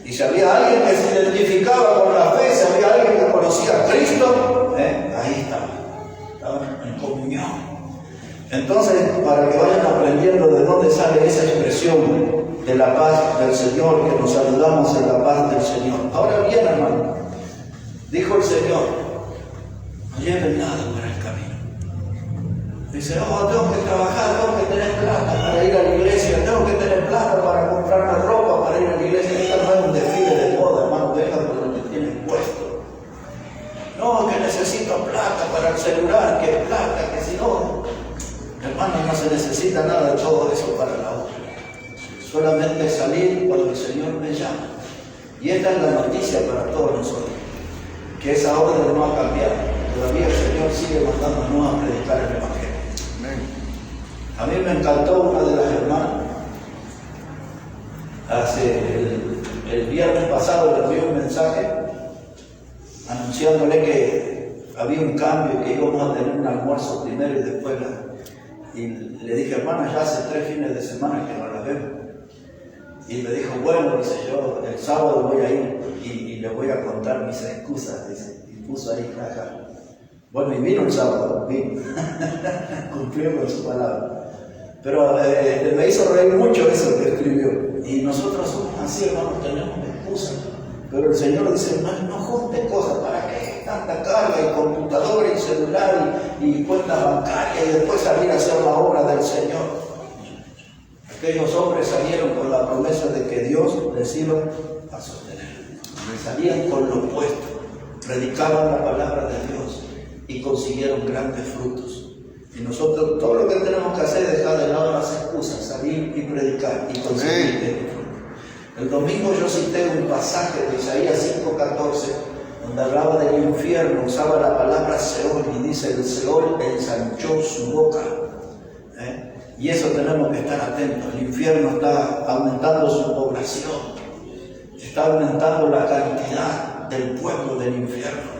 Speaker 1: Y si había alguien que se identificaba con la fe, si había alguien que conocía a Cristo, ahí estaban en comunión. Entonces, para que vayan aprendiendo de dónde sale esa expresión de la paz del Señor, que nos saludamos en la paz del Señor. Ahora bien, hermano, dijo el Señor: no lleven nada para el camino. Dice: tengo que trabajar, tengo que tener plata para ir a la iglesia, tengo que tener plata para comprarme ropa para ir a la iglesia. Esto no es un desfile de moda, hermano, deja por lo que tienes puesto. No, que necesito plata para el celular, que plata, que si no. Hermano, no se necesita nada de todo eso para la obra. Solamente salir cuando el Señor me llama. Y esta es la noticia para todos nosotros, que esa orden no ha cambiado. Todavía el Señor sigue mandándonos a predicar el Evangelio. Amén. A mí me encantó una de las hermanas. El viernes pasado le envié un mensaje anunciándole que había un cambio, que íbamos a tener un almuerzo primero y después y le dije: hermana, ya hace 3 fines de semana que no la vemos. Y me dijo: bueno, dice, yo el sábado voy a ir y le voy a contar mis excusas, dice, y puso ahí caja. Bueno, y vino el sábado, vino, cumplió con su palabra. Pero me hizo reír mucho eso que escribió. Y nosotros somos así, hermanos, tenemos excusas. Pero el Señor dice: no junte cosas, ¿para qué tanta carga y computadora y celular y cuentas bancarias y después salir a hacer la obra del Señor? Aquellos hombres salieron con la promesa de que Dios les iba a sostener. Salían con lo opuesto, predicaban la palabra de Dios y consiguieron grandes frutos. Y nosotros todo lo que tenemos que hacer es dejar de lado las excusas, salir y predicar y conseguir este fruto. El domingo yo cité un pasaje de Isaías 5:14, donde hablaba del infierno, usaba la palabra Seol, y dice: el Seol ensanchó su boca. Y eso tenemos que estar atentos. El infierno está aumentando su población, está aumentando la cantidad del pueblo del infierno.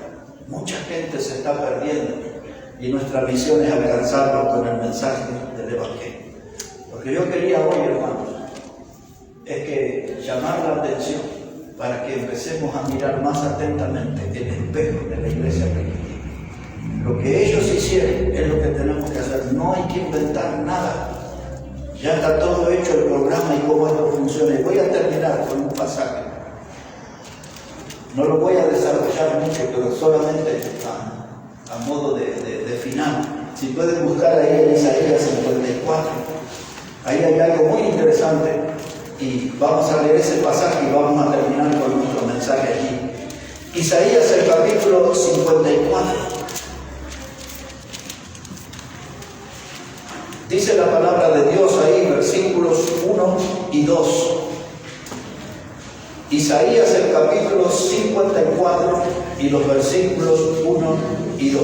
Speaker 1: Mucha gente se está perdiendo y nuestra misión es alcanzarlos con el mensaje del Evangelio. Lo que yo quería hoy, hermanos, es que llamar la atención para que empecemos a mirar más atentamente el espejo de la iglesia primitiva. Lo que ellos hicieron es lo que tenemos que hacer. No hay que inventar nada. Ya está todo hecho el programa y cómo esto funciona. Y voy a terminar con un pasaje. No lo voy a desarrollar mucho, pero solamente a modo de final. Si pueden buscar ahí en Isaías 54, Ahí hay algo muy interesante y vamos a leer ese pasaje y vamos a terminar con nuestro mensaje aquí. Isaías, el capítulo 54. Dice la palabra de Dios ahí, versículos 1 y 2. Isaías, el capítulo 54 y los versículos 1 y 2.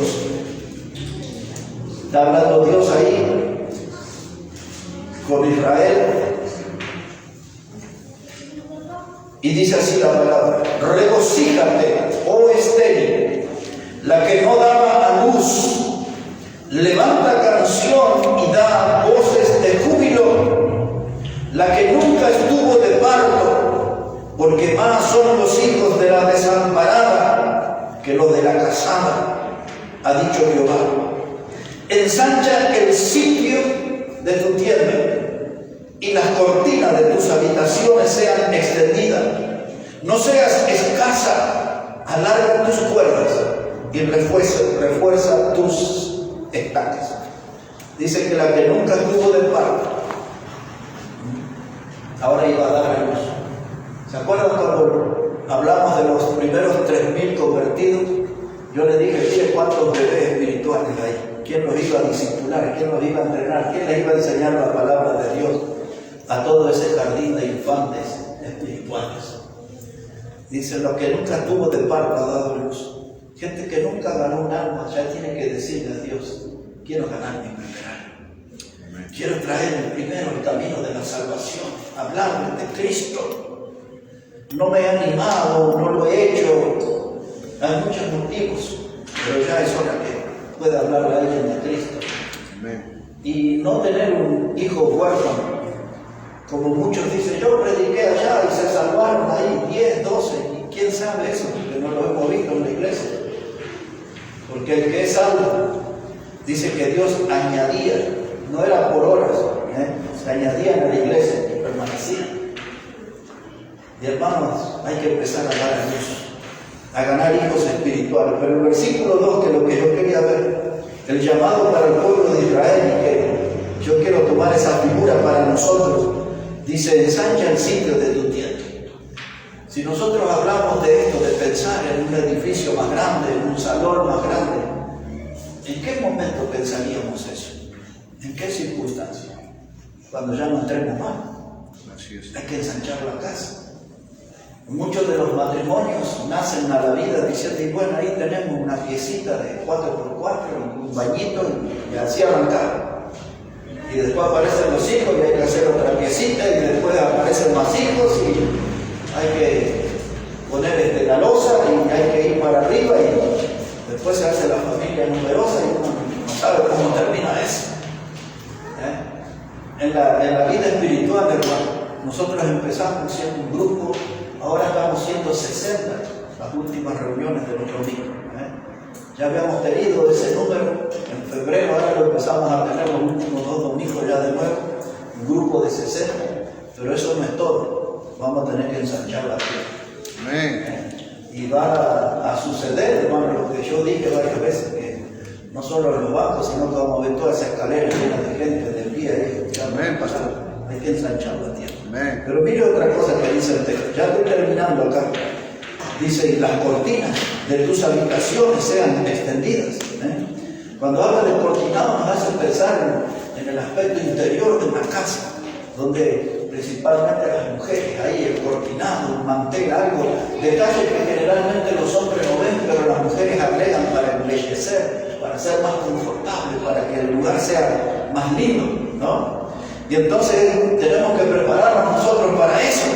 Speaker 1: Está hablando Dios ahí con Israel. Y dice así la palabra: regocíjate, oh estéril, la que no daba a luz. Levanta canción y da voces de júbilo, la que nunca estuvo de parto, porque más son los hijos de la desamparada que los de la casada, ha dicho Jehová. Ensancha el sitio de tu tienda y las cortinas de tus habitaciones sean extendidas. No seas escasa, alarga tus cuerdas y refuerza tus estacas. Dice que la que nunca estuvo de parto, ahora iba a dar a luz. ¿Se acuerdan cuando hablamos de los primeros 3.000 convertidos? Yo le dije, mire cuántos bebés espirituales hay. ¿Quién los iba a discipular? ¿Quién los iba a entrenar? ¿Quién les iba a enseñar la palabra de Dios a todo ese jardín de infantes espirituales? Dice, lo que nunca tuvo de parto ha dado luz. Gente que nunca ganó un alma ya tiene que decirle a Dios: quiero ganar mi primer alma. Quiero traer primero el camino de la salvación, hablarles de Cristo. No me he animado, no lo he hecho. Hay muchos motivos, pero ya es hora que pueda hablarle a alguien de Cristo. Y no tener un hijo huérfano, como muchos dicen, yo prediqué allá y se salvaron ahí 10, 12, y quién sabe eso, porque no lo hemos visto en la iglesia. Porque el que es salvo, dice que Dios añadía, no era por horas, se añadían a la iglesia y permanecían. Y hermanos, hay que empezar a dar a Dios, a ganar hijos espirituales. Pero el versículo 2, que es lo que yo quería ver, el llamado para el pueblo de Israel, y que yo quiero tomar esa figura para nosotros, dice: ensancha el sitio de tu tienda. Si nosotros hablamos de esto, de pensar en un edificio más grande, en un salón más grande, ¿en qué momento pensaríamos eso? ¿En qué circunstancia? Cuando ya no entremos más. Hay que ensanchar la casa. Muchos de los matrimonios nacen a la vida diciendo: y bueno, ahí tenemos una piecita de 4x4, un bañito, y así arrancar. Y después aparecen los hijos y hay que hacer otra piecita, y después aparecen más hijos y hay que poner la losa y hay que ir para arriba, y después se hace la familia numerosa y uno no sabe cómo termina eso. En la vida espiritual, hermano, nosotros empezamos siendo un grupo, ahora estamos siendo 60, las últimas reuniones de nuestro micro. Ya habíamos tenido ese número en febrero, ahora lo empezamos a tener los últimos 2 domingos ya de nuevo, un grupo de 60, pero eso no es todo. Vamos a tener que ensanchar la tierra. Y va a suceder, hermano, lo que yo dije varias veces, que no solo en los bancos, sino que vamos a ver toda esa escalera llena de gente de pie ahí. Hay que ensanchar la tierra. Pero mire otra cosa que dice el texto, ya estoy terminando acá. Dice: y las cortinas de tus habitaciones sean extendidas. Cuando habla de cortinado nos hace pensar en el aspecto interior de una casa, donde principalmente las mujeres, ahí el cortinado, un mantel, algo, detalles que generalmente los hombres no ven, pero las mujeres agregan para embellecer, para ser más confortable, para que el lugar sea más lindo, ¿no? Y entonces tenemos que prepararnos nosotros para eso,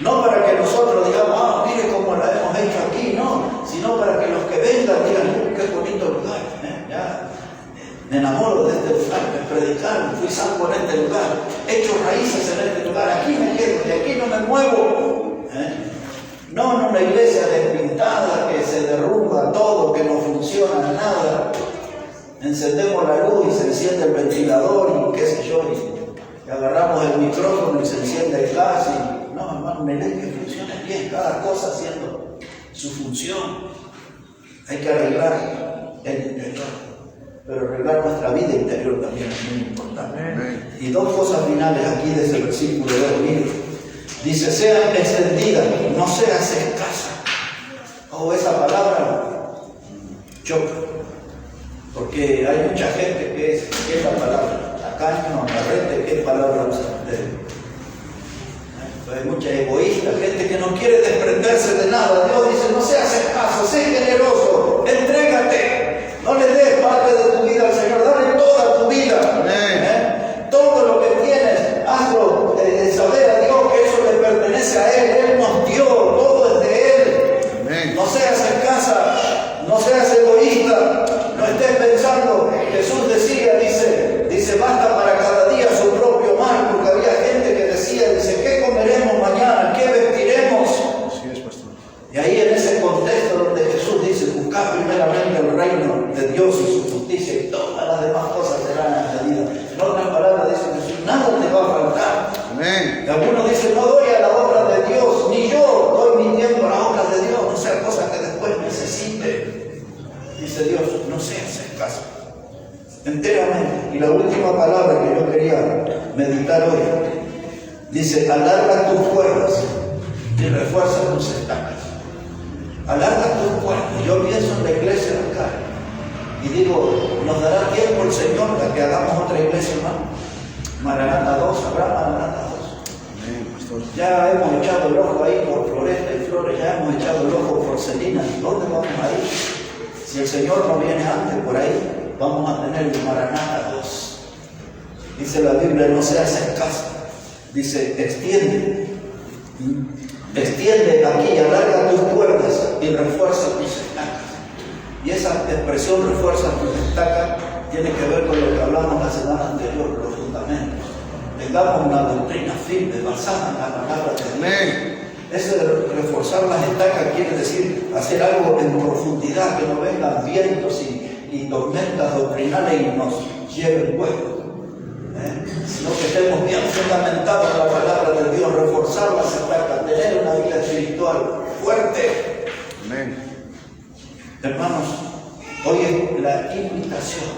Speaker 1: no para que nosotros digamos: mire cómo la hemos hecho aquí, no, sino para que los que vengan digan: qué bonito lugar, ya me enamoro de este lugar, me predicaron, fui salvo en este lugar, he hecho raíces en este lugar, aquí me quedo, de aquí no me muevo. No en una iglesia despintada que se derrumba todo, que no funciona nada. Encendemos la luz y se enciende el ventilador y qué sé yo, y agarramos el micrófono y se enciende el gas. No, hermano, una iglesia que funcione bien, cada cosa haciendo su función. Hay que arreglar el interior. pero arreglar nuestra vida interior también es muy importante. Y dos cosas finales aquí de ese versículo de hoy. Dice, sean extendidas, no seas escasa. Oh, esa palabra choca, porque hay mucha gente que es la palabra tacaño, amarrete, ¿qué palabra usa usted? Hay mucha egoísta, gente que no quiere desprenderse de nada. Dios dice, no seas escaso, sé generoso, entrégate, no le des parte de tu vida al Señor, dale toda tu vida. Todo lo que tienes, hazlo, saber a Dios que eso le pertenece a Él nos dio, todo es de Él. No seas escasa, no seas egoísta, no estés pensando. Jesús decía, dice, basta para cada día su propio mal, porque había gente que decía, ¿qué comeremos mañana? ¿Qué vestiremos?
Speaker 2: Así es, pastor.
Speaker 1: Y ahí en ese contexto donde Jesús dice, buscad primeramente el reino de Dios y su justicia y todas las demás cosas serán añadidas. En otras palabras dice Jesús, nada te va a faltar.
Speaker 2: Amén.
Speaker 1: Y algunos dicen, no doy a la obra de Dios, ni yo doy mi tiempo a la obra de Dios, no sea cosa que después necesite. Dice Dios, no seas escaso. Enteramente. Y la última palabra que yo quería meditar hoy, dice, alarga tus cuerdas y refuerza tus estacas. Alarga tus cuerdas. Yo pienso en la iglesia acá y digo, ¿nos dará tiempo el Señor para que hagamos otra iglesia más? Maranata 2, habrá Maranata 2.
Speaker 2: Amén, pastor.
Speaker 1: Ya hemos echado el ojo ahí por Floresta y Flores, ya hemos echado el ojo por Celina. ¿Dónde vamos a ir? Si el Señor no viene antes por ahí, vamos a tener el Maranata 2. Dice la Biblia, no seas escaso. Dice, extiende aquí, alarga tus cuerdas y refuerza tus estacas. Y esa expresión, refuerza tus estacas, tiene que ver con lo que hablamos la semana anterior, los fundamentos. Tengamos una doctrina firme, basada en la palabra de Dios.
Speaker 2: Amén.
Speaker 1: Eso de reforzar las estacas quiere decir hacer algo en profundidad, que no vengan vientos y tormentas doctrinales y nos lleven puestos. Sino que estemos bien fundamentados en la palabra de Dios, reforzar las estacas, tener una vida espiritual fuerte.
Speaker 2: Amén.
Speaker 1: Hermanos, hoy es la invitación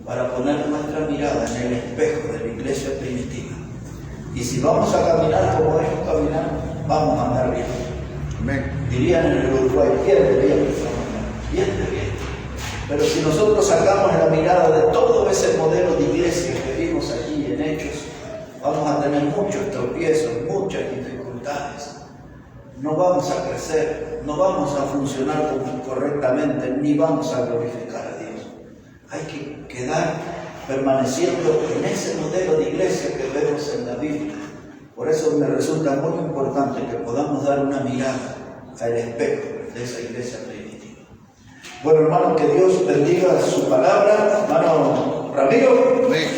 Speaker 1: para poner nuestra mirada en el espejo de la iglesia primitiva. Y si vamos a caminar como ellos caminan, vamos a andar bien.
Speaker 2: Amén.
Speaker 1: Dirían en el Uruguay, bien de bien, bien de bien. Pero si nosotros sacamos la mirada de todo ese modelo de iglesia que vimos allí en Hechos, vamos a tener muchos tropiezos, muchas dificultades. No vamos a crecer, no vamos a funcionar correctamente, ni vamos a glorificar a Dios. Hay que quedar permaneciendo en ese modelo de iglesia que vemos en la Biblia. Por eso me resulta muy importante que podamos dar una mirada al espejo de esa iglesia primitiva. Bueno, hermano, que Dios bendiga su palabra. Hermano Ramiro.
Speaker 2: Amén.